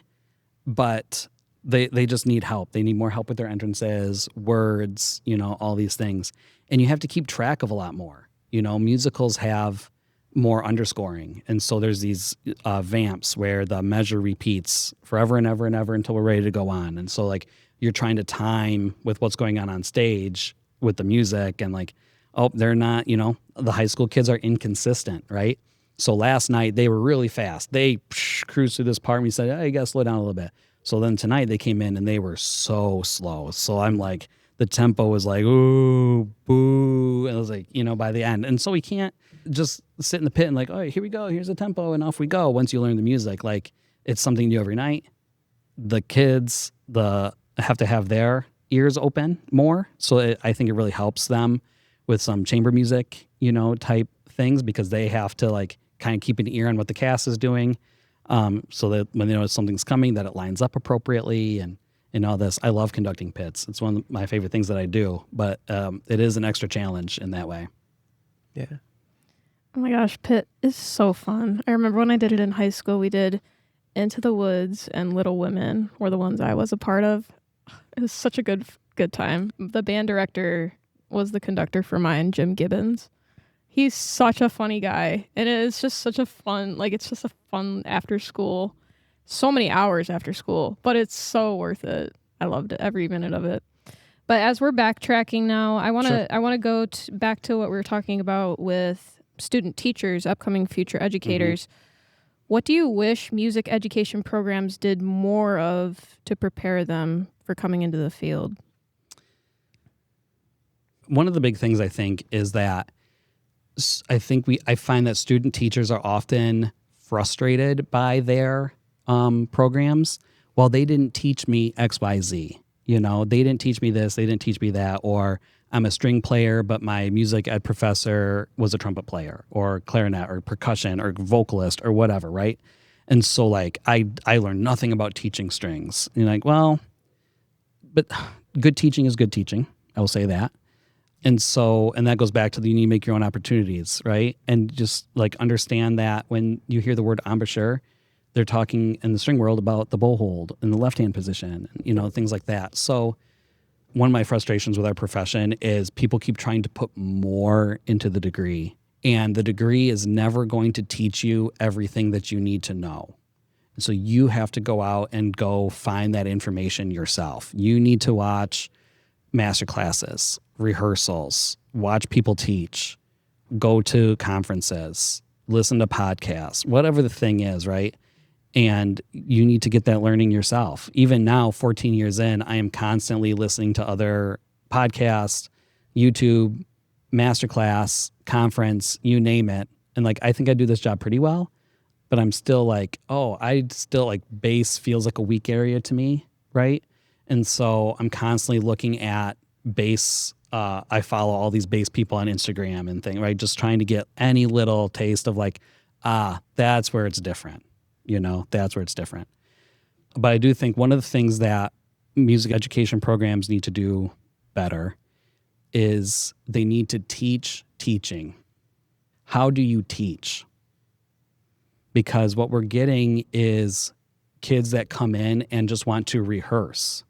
but they just need help. They need more help with their entrances, words, you know, all these things. And you have to keep track of a lot more. You know, musicals have more underscoring. And so there's these vamps where the measure repeats forever and ever and ever until we're ready to go on. And so, like, you're trying to time with what's going on stage with the music, and like, oh, they're not, you know, the high school kids are inconsistent, right? So last night they were really fast. They cruised through this part and we said, oh, you got to slow down a little bit. So then tonight they came in and they were so slow. So I'm like, the tempo was like, ooh, boo. And I was like, you know, by the end. And so we can't just sit in the pit and like, all right, here we go. Here's the tempo and off we go. Once you learn the music, like, it's something you do every night. The kids have to have their ears open more. So I think it really helps them with some chamber music, you know, type things, because they have to like kind of keep an ear on what the cast is doing, so that when they know something's coming, that it lines up appropriately and all this. I love conducting pits. It's one of my favorite things that I do, but it is an extra challenge in that way. Yeah. Oh my gosh, pit is so fun. I remember when I did it in high school, we did Into the Woods and Little Women were the ones I was a part of. It was such a good time. The band director was the conductor for mine, Jim Gibbons. He's such a funny guy, and it is just such a fun, like, it's just a fun after school, so many hours after school, but it's so worth it. I loved it, every minute of it. But as we're backtracking now, I want to go back to what we were talking about with student teachers, upcoming future educators. What do you wish music education programs did more of to prepare them for coming into the field? One of the big things I think is that I find that student teachers are often frustrated by their programs. Well, they didn't teach me X, Y, Z. You know, they didn't teach me this, they didn't teach me that, or I'm a string player, but my music ed professor was a trumpet player, or clarinet, or percussion, or vocalist, or whatever, right? And so, like, I learned nothing about teaching strings. And you're like, well, but good teaching is good teaching. I will say that. And so, and that goes back to you need to make your own opportunities, right? And just like understand that when you hear the word embouchure, they're talking in the string world about the bow hold in the left hand position, you know, things like that. So one of my frustrations with our profession is people keep trying to put more into the degree, and the degree is never going to teach you everything that you need to know. And so you have to go out and go find that information yourself. You need to watch master classes, rehearsals, watch people teach, go to conferences, listen to podcasts, whatever the thing is, right? And you need to get that learning yourself. Even now, 14 years in, I am constantly listening to other podcasts, YouTube, masterclass, conference, you name it. And like, I think I do this job pretty well, but I'm still like, bass feels like a weak area to me, right? And so I'm constantly looking at bass. I follow all these bass people on Instagram and things, right? Just trying to get any little taste of like, that's where it's different. You know, that's where it's different. But I do think one of the things that music education programs need to do better is they need to teach teaching. How do you teach? Because what we're getting is kids that come in and just want to rehearse,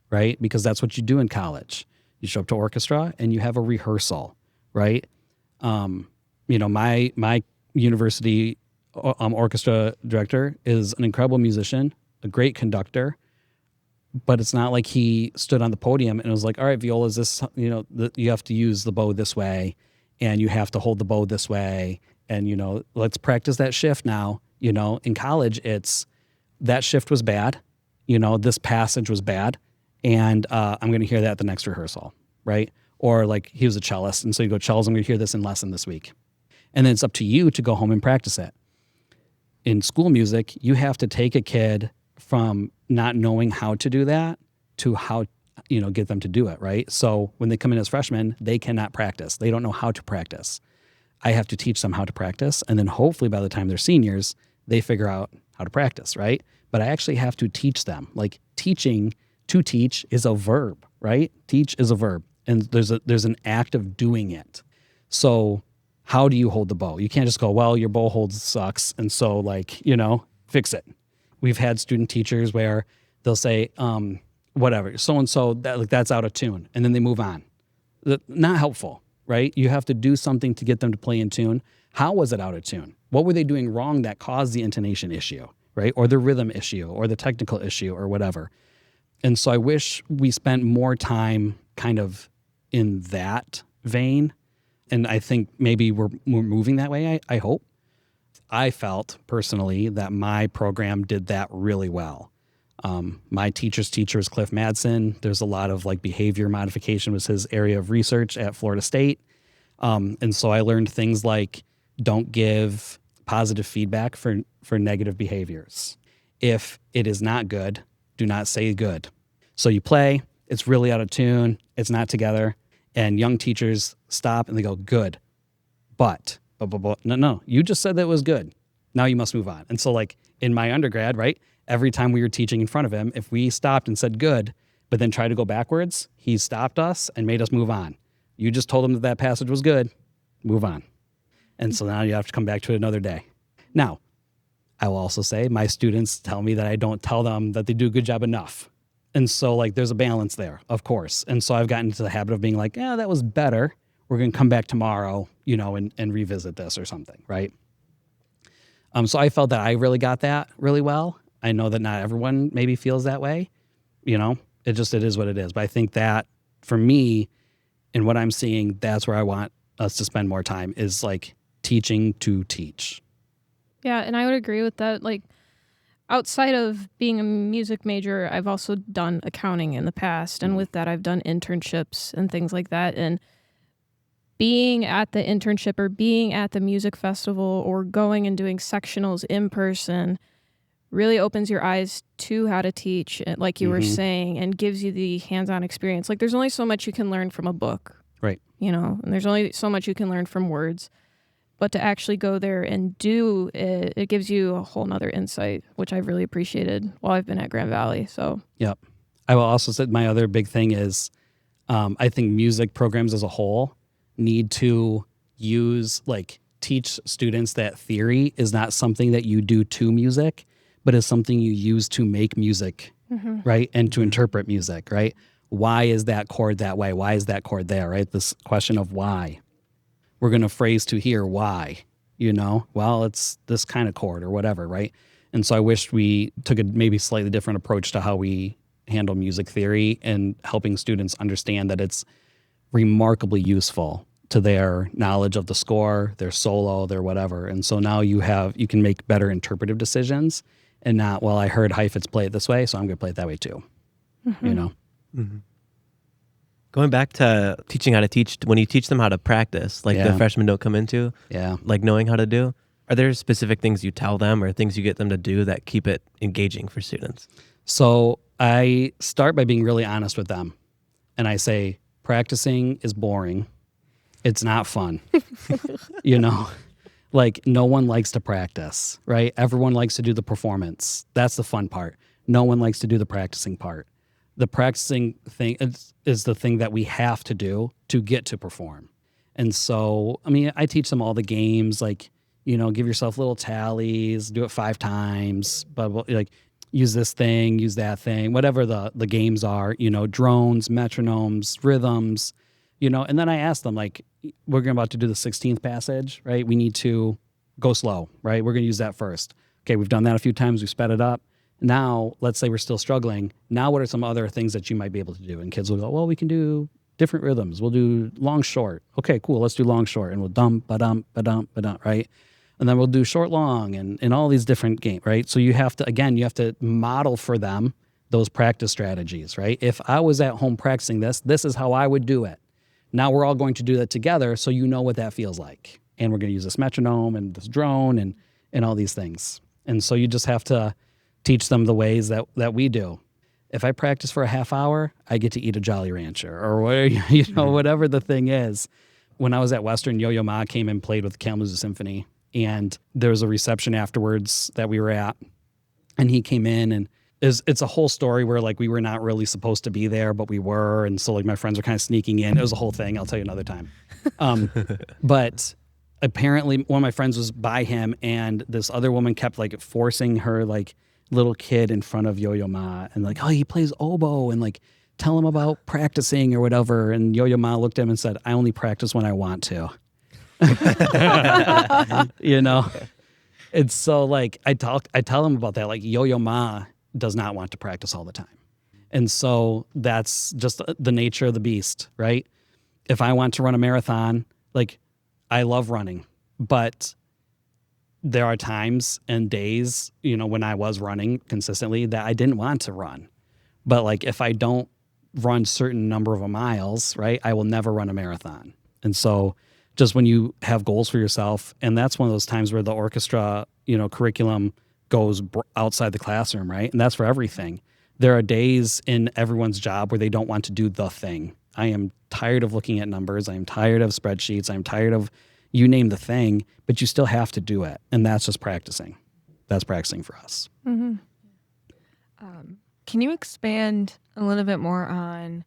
right? Because that's what you do in college. You show up to orchestra and you have a rehearsal, right? You know, my university orchestra director is an incredible musician, a great conductor, but it's not like he stood on the podium and was like, all right, viola, is this, you know, you have to use the bow this way and you have to hold the bow this way. And, you know, let's practice that shift now. You know, in college, it's that shift was bad. You know, this passage was bad. And I'm going to hear that at the next rehearsal, right? Or like he was a cellist, and so you go, cellos, I'm going to hear this in lesson this week. And then it's up to you to go home and practice it. In school music, you have to take a kid from not knowing how to do that to how, get them to do it, right? So when they come in as freshmen, they cannot practice. They don't know how to practice. I have to teach them how to practice, and then hopefully by the time they're seniors, they figure out how to practice, right? But I actually have to teach them. Like teaching, to teach is a verb, right? Teach is a verb, and there's an act of doing it. So how do you hold the bow? You can't just go, well, your bow hold sucks, and so fix it. We've had student teachers where they'll say, whatever, so-and-so, that's out of tune, and then they move on. Not helpful, right? You have to do something to get them to play in tune. How was it out of tune? What were they doing wrong that caused the intonation issue, right? Or the rhythm issue, or the technical issue, or whatever. And so I wish we spent more time kind of in that vein. And I think maybe we're moving that way, I hope. I felt personally that my program did that really well. My teacher's teacher is Cliff Madsen. There's a lot of behavior modification was his area of research at Florida State. And so I learned things like don't give positive feedback for negative behaviors. If it is not good, do not say good. So you play, it's really out of tune, it's not together, and young teachers stop and they go, good, but, no, you just said that it was good. Now you must move on. And so in my undergrad, right, every time we were teaching in front of him, if we stopped and said good, but then tried to go backwards, he stopped us and made us move on. You just told him that passage was good, move on. And so now you have to come back to it another day. Now, I will also say my students tell me that I don't tell them that they do a good job enough. And so there's a balance there, of course. And so I've gotten into the habit of being that was better. We're going to come back tomorrow, and revisit this or something, right? So I felt that I really got that really well. I know that not everyone maybe feels that way. It is what it is. But I think that for me and what I'm seeing, that's where I want us to spend more time is teaching to teach. Yeah, and I would agree with that. Outside of being a music major, I've also done accounting in the past. And with that, I've done internships and things like that. And being at the internship or being at the music festival or going and doing sectionals in person really opens your eyes to how to teach, like you were saying, and gives you the hands-on experience. There's only so much you can learn from a book. Right. And there's only so much you can learn from words. But to actually go there and do it, it gives you a whole nother insight, which I've really appreciated while I've been at Grand Valley. So, yep. I will also say my other big thing is I think music programs as a whole need to teach students that theory is not something that you do to music, but is something you use to make music, right? And to interpret music, right? Why is that chord that way? Why is that chord there, right? This question of why. We're going to phrase to here why, well, it's this kind of chord or whatever, right? And so I wish we took a maybe slightly different approach to how we handle music theory and helping students understand that it's remarkably useful to their knowledge of the score, their solo, their whatever. And so now you can make better interpretive decisions and not, well, I heard Heifetz play it this way, so I'm going to play it that way too, Mm-hmm. Going back to teaching how to teach, when you teach them how to practice, the freshmen don't come into, knowing how to do, are there specific things you tell them or things you get them to do that keep it engaging for students? So I start by being really honest with them. And I say, practicing is boring. It's not fun. No one likes to practice, right? Everyone likes to do the performance. That's the fun part. No one likes to do the practicing part. The practicing thing is the thing that we have to do to get to perform. And so, I teach them all the games, give yourself little tallies, do it 5 times, but use this thing, use that thing, whatever the games are, drones, metronomes, rhythms, and then I ask them, we're about to do the 16th passage, right? We need to go slow, right? We're going to use that first. Okay, we've done that a few times, we've sped it up. Now, let's say we're still struggling. Now, what are some other things that you might be able to do? And kids will go, well, we can do different rhythms. We'll do long, short. Okay, cool. Let's do long, short. And we'll dump, ba-dump, ba-dump, ba-dump, right? And then we'll do short, long, and all these different games, right? So you have to model for them those practice strategies, right? If I was at home practicing this is how I would do it. Now we're all going to do that together, so you know what that feels like. And we're going to use this metronome and this drone and all these things. And so you just have to teach them the ways that we do. If I practice for a half hour, I get to eat a Jolly Rancher or whatever the thing is. When I was at Western, Yo-Yo Ma came and played with the Kalamazoo Symphony, and there was a reception afterwards that we were at, and he came in, and it's a whole story where like we were not really supposed to be there, but we were, and so like my friends were kind of sneaking in. It was a whole thing. I'll tell you another time. But apparently one of my friends was by him, and this other woman kept like forcing her like little kid in front of Yo-Yo Ma, and like, oh, he plays oboe, and like tell him about practicing or whatever. And Yo-Yo Ma looked at him and said, I only practice when I want to. You know? It's so like I tell him about that. Like Yo-Yo Ma does not want to practice all the time. And so that's just the nature of the beast, right? If I want to run a marathon, like I love running, but there are times and days, when I was running consistently that I didn't want to run. But like if I don't run certain number of miles, right, I will never run a marathon. And so just when you have goals for yourself, and that's one of those times where the orchestra, curriculum goes outside the classroom, right? And that's for everything. There are days in everyone's job where they don't want to do the thing. I am tired of looking at numbers. I am tired of spreadsheets. I'm tired of you name the thing, but you still have to do it. And that's just practicing. That's practicing for us. Mm-hmm. Can you expand a little bit more on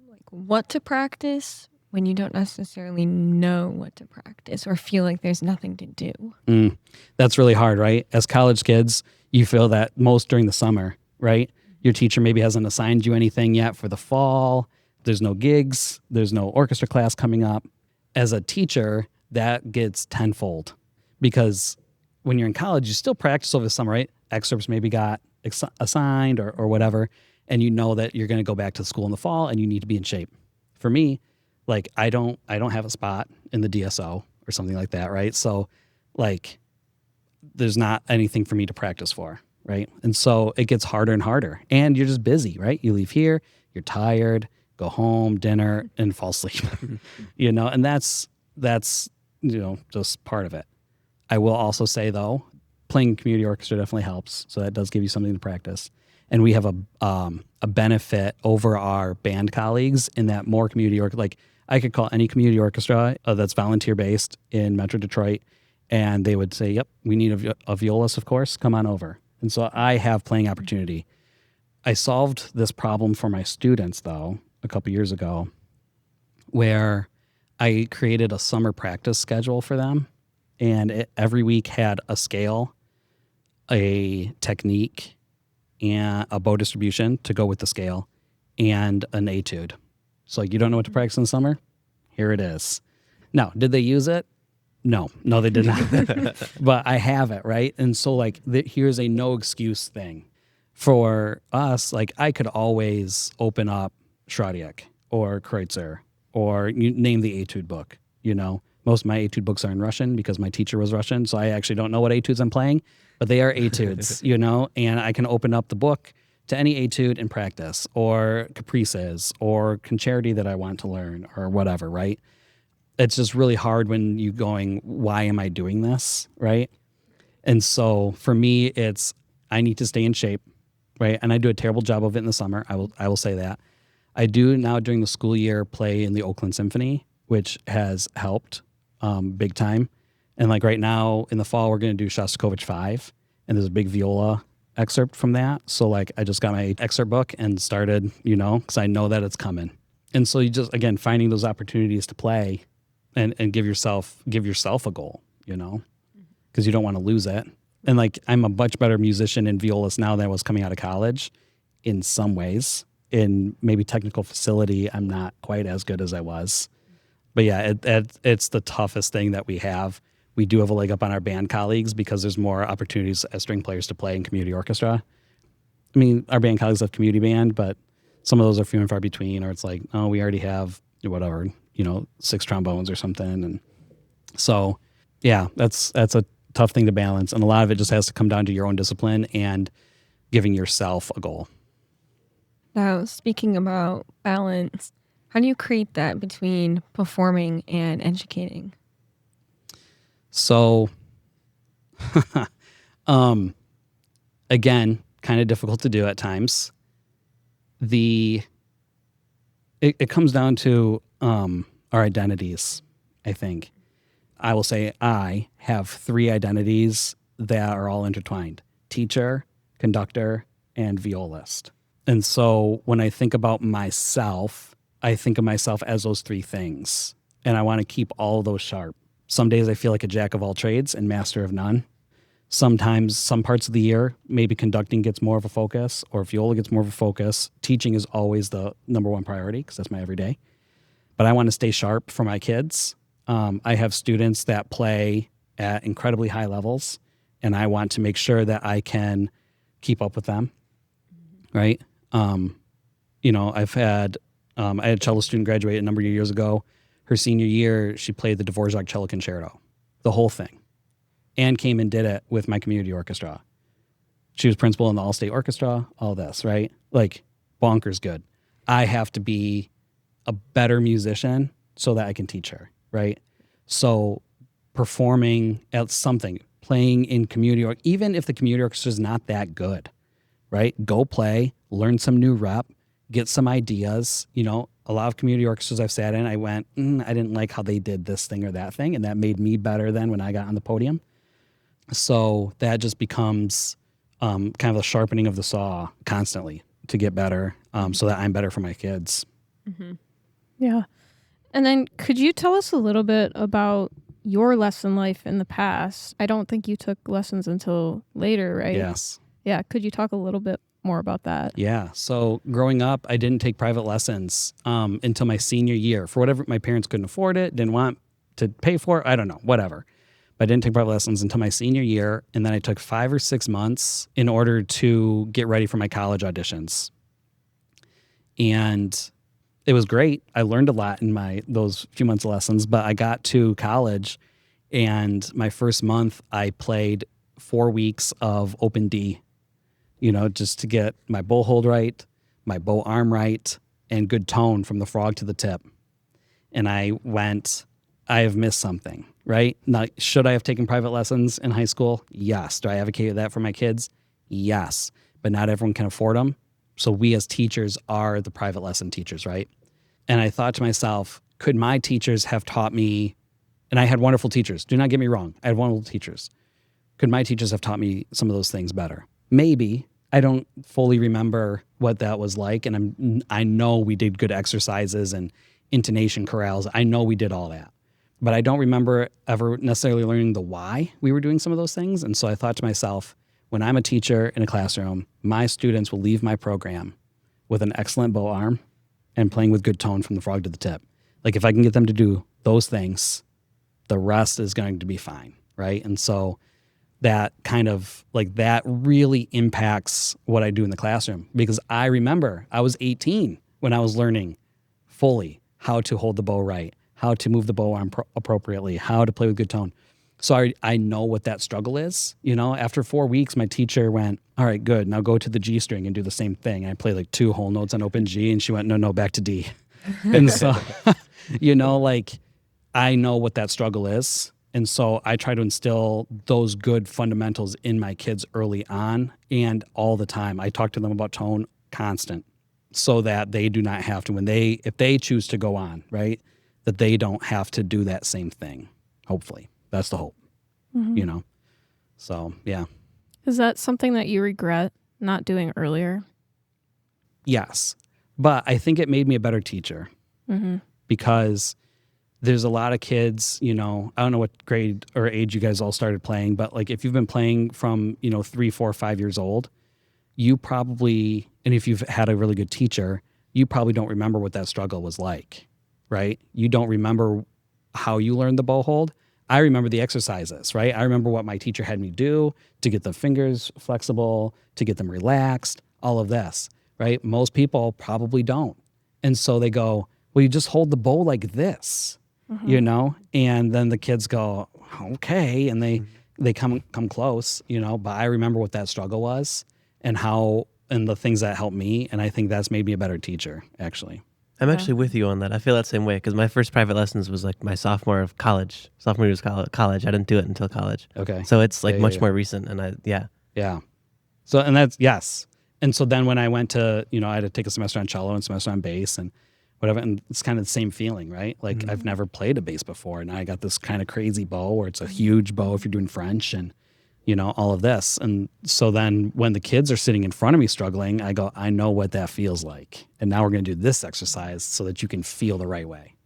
like what to practice when you don't necessarily know what to practice or feel like there's nothing to do? That's really hard, right? As college kids, you feel that most during the summer, right? Your teacher maybe hasn't assigned you anything yet for the fall. There's no gigs. There's no orchestra class coming up. As a teacher, that gets tenfold, because when you're in college, you still practice over the summer, right? Excerpts maybe got assigned or whatever, and you know that you're going to go back to school in the fall and you need to be in shape. For me, like I don't have a spot in the DSO or something like that, right? So like there's not anything for me to practice for, right? And so it gets harder and harder, and you're just busy, right? You leave here, you're tired, go home, dinner, and fall asleep, and that's just part of it. I will also say though, playing community orchestra definitely helps. So that does give you something to practice. And we have a benefit over our band colleagues in that more community orchestra, like I could call any community orchestra that's volunteer based in Metro Detroit, and they would say, yep, we need a violist, of course, come on over. And so I have playing opportunity. I solved this problem for my students though, a couple years ago, where I created a summer practice schedule for them, and it every week had a scale, a technique, and a bow distribution to go with the scale, and an etude. So you don't know what to practice in the summer? Here it is. Now, did they use it? No, they did not. But I have it, right? And so like here's a no excuse thing. For us, like I could always open up Schrodiak or Kreutzer or you name the etude book, Most of my etude books are in Russian because my teacher was Russian, so I actually don't know what etudes I'm playing, but they are etudes, and I can open up the book to any etude and practice, or caprices, or concerti that I want to learn, or whatever, right? It's just really hard when you're going, why am I doing this, right? And so for me, it's I need to stay in shape, right? And I do a terrible job of it in the summer. I will say that. I do now during the school year play in the Oakland Symphony, which has helped big time. And like right now in the fall, we're going to do Shostakovich 5, and there's a big viola excerpt from that. So like I just got my excerpt book and started, because I know that it's coming. And so you just, again, finding those opportunities to play and give yourself a goal, because you don't want to lose it. And like I'm a much better musician and violist now than I was coming out of college in some ways. In maybe technical facility, I'm not quite as good as I was. But yeah, it's the toughest thing that we have. We do have a leg up on our band colleagues because there's more opportunities as string players to play in community orchestra. I mean, our band colleagues have community band, but some of those are few and far between, or it's like, oh, we already have whatever, 6 trombones or something. And so, yeah, that's a tough thing to balance. And a lot of it just has to come down to your own discipline and giving yourself a goal. Now, speaking about balance, How do you create that between performing and educating? So, again, kind of difficult to do at times. It comes down to our identities, I think. I will say I have 3 identities that are all intertwined: teacher, conductor, and violist. And so when I think about myself, I think of myself as those 3 things. And I want to keep all of those sharp. Some days I feel like a jack of all trades and master of none. Sometimes, some parts of the year, maybe conducting gets more of a focus or viola gets more of a focus. Teaching is always the number 1 priority because that's my everyday. But I want to stay sharp for my kids. I have students that play at incredibly high levels, and I want to make sure that I can keep up with them, right? I had a cello student graduate a number of years ago. Her senior year, she played the Dvorak Cello Concerto, the whole thing, and came and did it with my community orchestra. She was principal in the all-state orchestra, all this, right? Like, bonkers good. I have to be a better musician so that I can teach her, right? So performing at something, playing in community, or even if the community orchestra is not that good, right? Go play, learn some new rep, get some ideas. A lot of community orchestras I've sat in, I went, I didn't like how they did this thing or that thing, and that made me better than when I got on the podium. So that just becomes kind of a sharpening of the saw constantly to get better, so that I'm better for my kids. Mm-hmm. Yeah. And then could you tell us a little bit about your lesson life in the past? I don't think you took lessons until later, right? Yes. Yeah. Could you talk a little bit more about that? Yeah. So growing up, I didn't take private lessons until my senior year. For whatever, my parents couldn't afford it, didn't want to pay for it. I don't know, whatever. But I didn't take private lessons until my senior year. And then I took 5 or 6 months in order to get ready for my college auditions. And it was great. I learned a lot in those few months of lessons, but I got to college, and my first month I played 4 weeks of open D, just to get my bow hold right, my bow arm right, and good tone from the frog to the tip. And I have missed something, right? Now, should I have taken private lessons in high school? Yes. Do I advocate that for my kids? Yes. But not everyone can afford them. So we as teachers are the private lesson teachers, right? And I thought to myself, could my teachers have taught me, and I had wonderful teachers, do not get me wrong, I had wonderful teachers. Could my teachers have taught me some of those things better? Maybe. I don't fully remember what that was like, and I know we did good exercises and intonation corrals. I know we did all that. But I don't remember ever necessarily learning the why we were doing some of those things. And so I thought to myself, when I'm a teacher in a classroom, my students will leave my program with an excellent bow arm and playing with good tone from the frog to the tip. Like, if I can get them to do those things, the rest is going to be fine, right? And so that kind of, like, that really impacts what I do in the classroom, because I remember I was 18 when I was learning fully how to hold the bow right, how to move the bow arm appropriately, how to play with good tone. So I know what that struggle is. After 4 weeks, my teacher went, all right, good. Now go to the G string and do the same thing. And I played like 2 whole notes on open G, and she went, no, back to D. And so, I know what that struggle is. And so I try to instill those good fundamentals in my kids early on and all the time. I talk to them about tone constant, so that they do not have to, if they choose to go on, right, that they don't have to do that same thing, hopefully. That's the hope, So, yeah. Is that something that you regret not doing earlier? Yes. But I think it made me a better teacher, because there's a lot of kids, I don't know what grade or age you guys all started playing, but like, if you've been playing from, 3, 4, 5 years old, you probably, and if you've had a really good teacher, you probably don't remember what that struggle was like, right? You don't remember how you learned the bow hold. I remember the exercises, right? I remember what my teacher had me do to get the fingers flexible, to get them relaxed, all of this, right? Most people probably don't. And so they go, well, you just hold the bow like this, And then the kids go, okay, and they come close, But I remember what that struggle was and the things that helped me, and I think that's made me a better teacher, actually. I'm actually with you on that. I feel that same way because my first private lessons was like my sophomore year of college. College. I didn't do it until college. Okay. So it's like much yeah. more recent. And Yeah. So, and that's, yes. And so then when I went to, I had to take a semester on cello and semester on bass and whatever. And it's kind of the same feeling, right? Like I've never played a bass before. And I got this kind of crazy bow where it's a huge bow if you're doing French and, all of this. And so then when the kids are sitting in front of me struggling, I go, I know what that feels like. And now we're going to do this exercise so that you can feel the right way.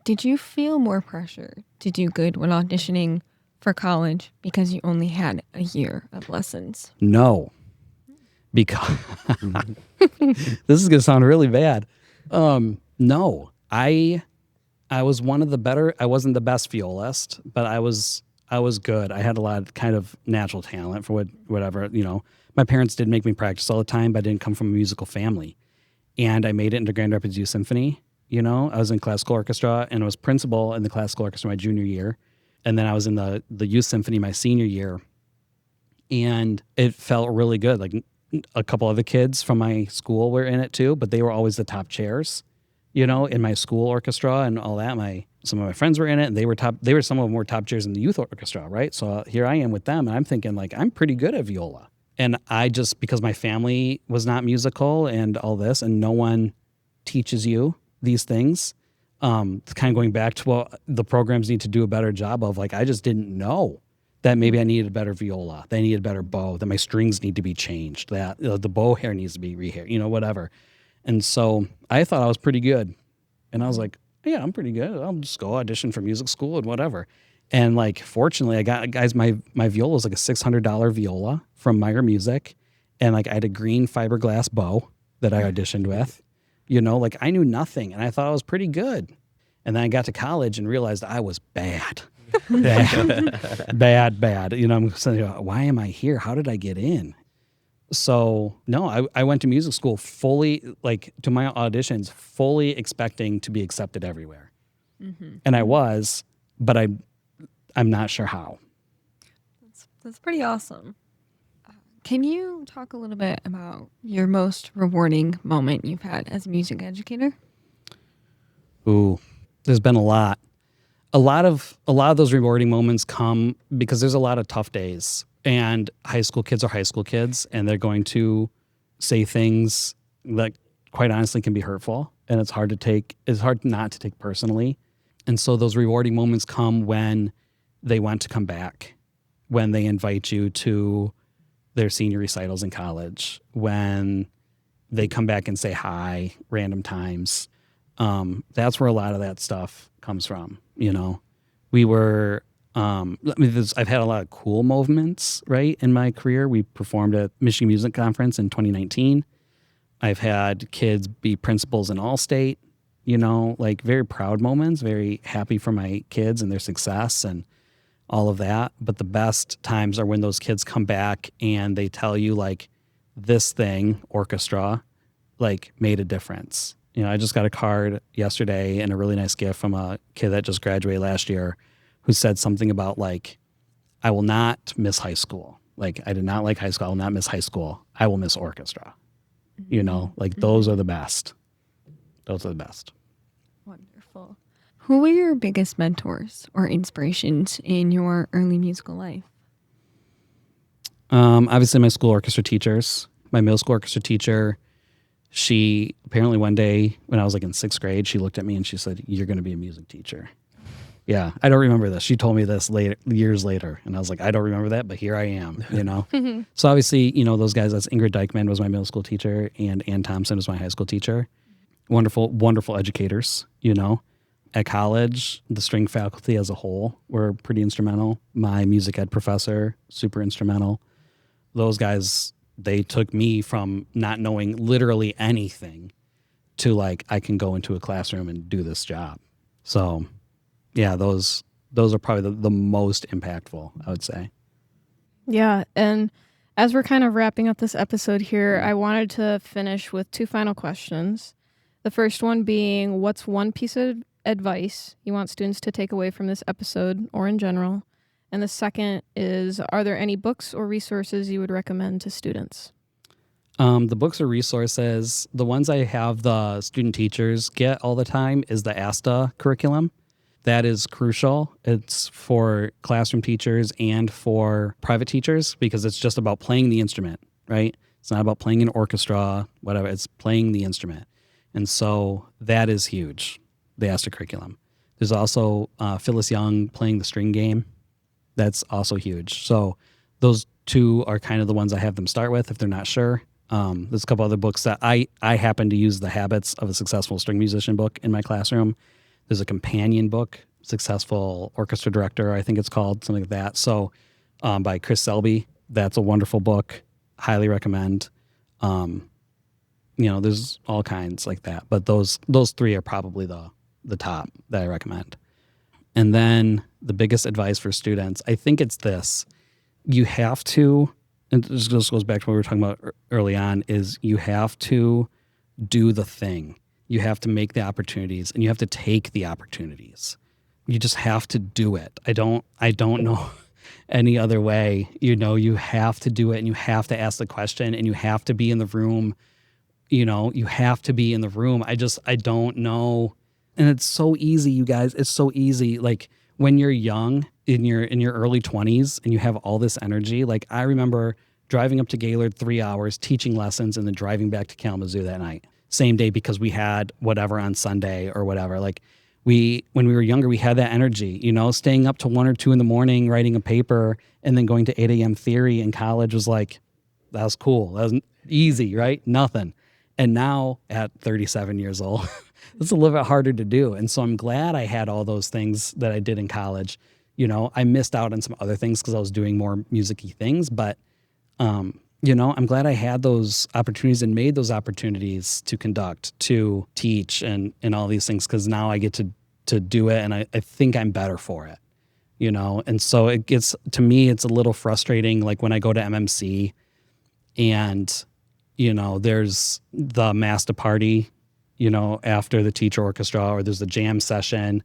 Did you feel more pressure to do good when auditioning for college because you only had a year of lessons? No, because this is going to sound really bad. No, I was one of the better. I wasn't the best violist, but I was good. I had a lot of kind of natural talent for whatever. My parents did make me practice all the time, but I didn't come from a musical family, and I made it into Grand Rapids Youth Symphony. I was in classical orchestra and I was principal in the classical orchestra my junior year. And then I was in the youth symphony my senior year. And it felt really good. Like a couple other kids from my school were in it too, but they were always the top chairs, in my school orchestra and all that. Some of my friends were in it and some of them were top chairs in the youth orchestra, right? So here I am with them and I'm thinking like, I'm pretty good at viola. And I just, because my family was not musical and all this, and no one teaches you these things, kind of going back to what the programs need to do a better job of, like, I just didn't know that maybe I needed a better viola, that I needed a better bow, that my strings need to be changed, that the bow hair needs to be rehair, whatever. And so I thought I was pretty good. And I was like, yeah, I'm pretty good. I'll just go audition for music school and whatever. And like, fortunately, I got, guys, my viola was like a $600 viola from Meyer Music. And like, I had a green fiberglass bow that I auditioned with. Like I knew nothing and I thought I was pretty good. And then I got to college and realized I was bad. bad. I'm saying, why am I here? How did I get in? So no, I went to music school fully, like to my auditions, fully expecting to be accepted everywhere. Mm-hmm. And I was, but I'm not sure how. That's pretty awesome. Can you talk a little bit about your most rewarding moment you've had as a music educator? Ooh, there's been a lot. A lot of those rewarding moments come because there's a lot of tough days, and high school kids are high school kids, and they're going to say things that quite honestly can be hurtful, and it's hard not to take personally. And so those rewarding moments come when they want to come back, when they invite you to their senior recitals in college, when they come back and say hi random times. That's where a lot of that stuff comes from. We were, I've had a lot of cool moments, right, in my career. We performed at Michigan Music Conference in 2019. I've had kids be principals in Allstate, like very proud moments, very happy for my kids and their success and all of that. But the best times are when those kids come back and they tell you like, this thing, orchestra, like made a difference. I just got a card yesterday and a really nice gift from a kid that just graduated last year who said something about like, I will not miss high school. Like, I did not like high school. I will not miss high school. I will miss orchestra. Like those are the best. Those are the best. Wonderful. Who were your biggest mentors or inspirations in your early musical life? Obviously my school orchestra teachers. My middle school orchestra teacher, she apparently one day when I was like in 6th grade, she looked at me and she said, "You're going to be a music teacher." Yeah, I don't remember this. She told me this years later, and I was like, I don't remember that, but here I am, So obviously, those guys, that's Ingrid Dykman was my middle school teacher, and Ann Thompson was my high school teacher. Wonderful, wonderful educators, At college, the string faculty as a whole were pretty instrumental. My music ed professor, super instrumental. Those guys, they took me from not knowing literally anything to like, I can go into a classroom and do this job. So yeah, those are probably the most impactful, I would say. Yeah, and as we're kind of wrapping up this episode here, I wanted to finish with 2 final questions. The first one being, what's one piece of advice you want students to take away from this episode or in general? And the second is, are there any books or resources you would recommend to students? The books or resources, the ones I have the student teachers get all the time is the ASTA curriculum. That is crucial. It's for classroom teachers and for private teachers because it's just about playing the instrument, right? It's not about playing an orchestra, whatever. It's playing the instrument. And so that is huge, the ASTA curriculum. There's also Phyllis Young playing the string game. That's also huge. So those two are kind of the ones I have them start with if they're not sure. There's a couple other books that I happen to use, the Habits of a Successful String Musician book in my classroom. There's a companion book, Successful Orchestra Director, I think it's called, something like that. So by Chris Selby, that's a wonderful book. Highly recommend. There's all kinds like that. But those three are probably the top that I recommend. And then the biggest advice for students, I think it's this. You have to, and this just goes back to what we were talking about early on, is you have to do the thing. You have to make the opportunities and you have to take the opportunities. You just have to do it. I don't know any other way. You have to do it and you have to ask the question and you have to be in the room. You have to be in the room. I don't know. And it's so easy, you guys. It's so easy. Like when you're young, in your early 20s and you have all this energy. Like I remember driving up to Gaylord 3 hours, teaching lessons, and then driving back to Kalamazoo that night. Same day because we had whatever on Sunday or whatever. Like when we were younger, we had that energy, staying up to 1 or 2 in the morning, writing a paper, and then going to 8 a.m. theory in college was like, that was cool. That was easy, right? Nothing. And now at 37 years old, it's a little bit harder to do. And so I'm glad I had all those things that I did in college. I missed out on some other things because I was doing more music-y things, but I'm glad I had those opportunities and made those opportunities to conduct, to teach, and all these things because now I get to do it, and I think I'm better for it, And so it gets, to me, it's a little frustrating, like when I go to MMC and, there's the master party, after the teacher orchestra, or there's the jam session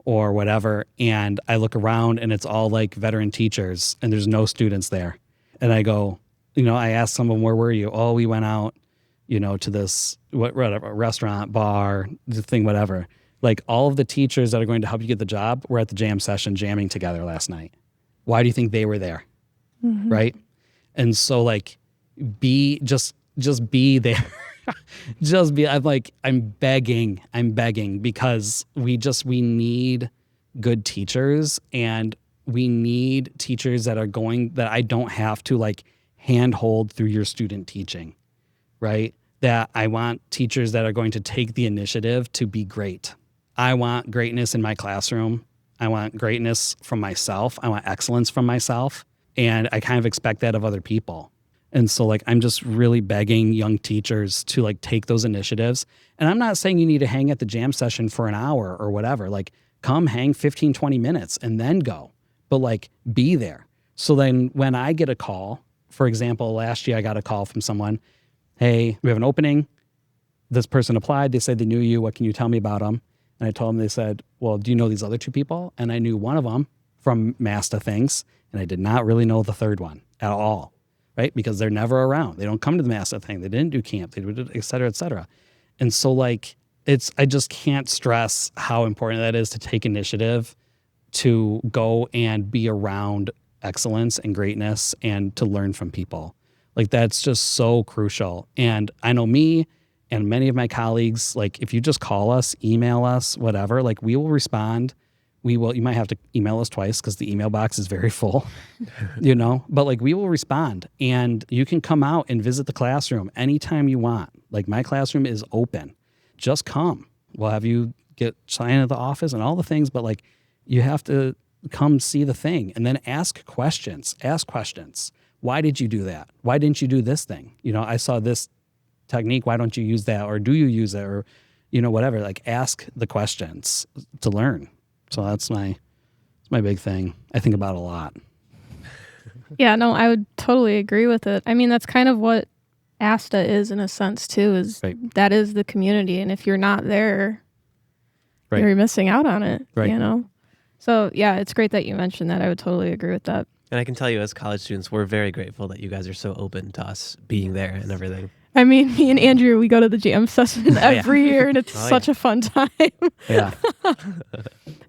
or whatever, and I look around and it's all like veteran teachers and there's no students there. And I go, I asked someone, where were you? Oh, we went out, to this whatever restaurant, bar, the thing, whatever. Like all of the teachers that are going to help you get the job were at the jam session jamming together last night. Why do you think they were there? Mm-hmm. Right? And so like just be there. I'm begging because we need good teachers, and we need teachers that I don't have to like handhold through your student teaching, right? That I want teachers that are going to take the initiative to be great. I want greatness in my classroom. I want greatness from myself. I want excellence from myself. And I kind of expect that of other people. And so like, I'm just really begging young teachers to like take those initiatives. And I'm not saying you need to hang at the jam session for an hour or whatever. Like come hang 15, 20 minutes and then go, but like be there. So then when I get a call, for example, last year I got a call from someone, hey, we have an opening. This person applied. They said they knew you. What can you tell me about them? And I told them, they said, well, do you know these other 2 people? And I knew one of them from ASTA things, and I did not really know the third one at all. Right? Because they're never around. They don't come to the ASTA thing. They didn't do camp. They did, et cetera, et cetera. And so like, I just can't stress how important that is to take initiative, to go and be around excellence and greatness and to learn from people. Like that's just so crucial. And I know me and many of my colleagues, like if you just call us, email us, whatever, like we will respond. You might have to email us twice because the email box is very full, but like we will respond, and you can come out and visit the classroom anytime you want. Like my classroom is open. Just come. We'll have you sign at the office and all the things, but like you have to come see the thing and then ask questions. Why did you do that? Why didn't you do this thing? I saw this technique. Why don't you use that? Or do you use it? Or, whatever, like ask the questions to learn. So that's my big thing. I think about a lot. Yeah, no, I would totally agree with it. I mean, that's kind of what ASTA is in a sense too, is right. That is the community. And if you're not there, right. You're missing out on it, right. So yeah, it's great that you mentioned that. I would totally agree with that. And I can tell you, as college students, we're very grateful that you guys are so open to us being there and everything. I mean, me and Andrew, we go to the jam session every year, and it's such a fun time. Yeah.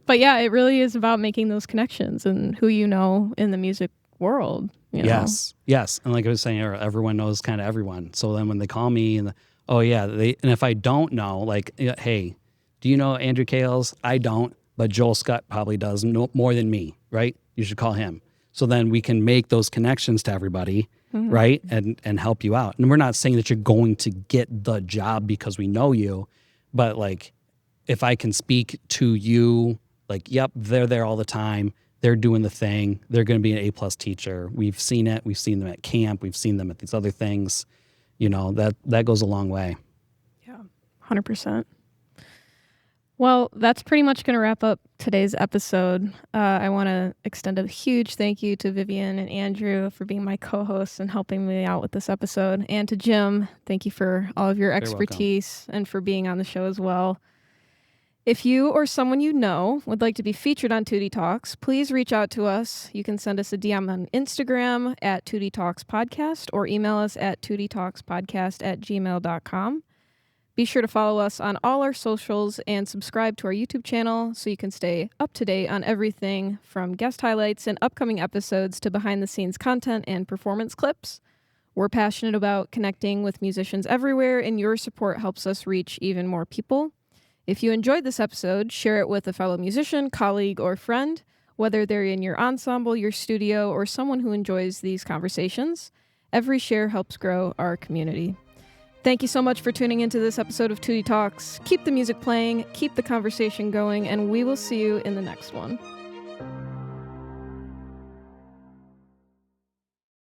But yeah, it really is about making those connections and who you know in the music world. You know? Yes. And like I was saying, everyone knows kind of everyone. So then when they call me and and if I don't know, like, hey, do you know Andrew Kales? I don't, but Joel Scott probably does more than me, right? You should call him. So then we can make those connections to everybody, right? And help you out. And we're not saying that you're going to get the job because we know you, but like, if I can speak to you, like, yep, they're there all the time. They're doing the thing. They're going to be an A+ teacher. We've seen it. We've seen them at camp. We've seen them at these other things. You know, that goes a long way. Yeah, 100%. Well, that's pretty much going to wrap up today's episode. I want to extend a huge thank you to Vivian and Andrew for being my co-hosts and helping me out with this episode. And to Jim, thank you for all of your expertise and for being on the show as well. If you or someone you know would like to be featured on Tutti Talks, please reach out to us. You can send us a DM on Instagram at Tutti Talks Podcast or email us at tuttitalkspodcast@gmail.com. Be sure to follow us on all our socials and subscribe to our YouTube channel so you can stay up to date on everything from guest highlights and upcoming episodes to behind-the-scenes content and performance clips. We're passionate about connecting with musicians everywhere, and your support helps us reach even more people. If you enjoyed this episode, share it with a fellow musician, colleague, or friend, whether they're in your ensemble, your studio, or someone who enjoys these conversations. Every share helps grow our community. Thank you so much for tuning into this episode of Tutti Talks. Keep the music playing, keep the conversation going, and we will see you in the next one.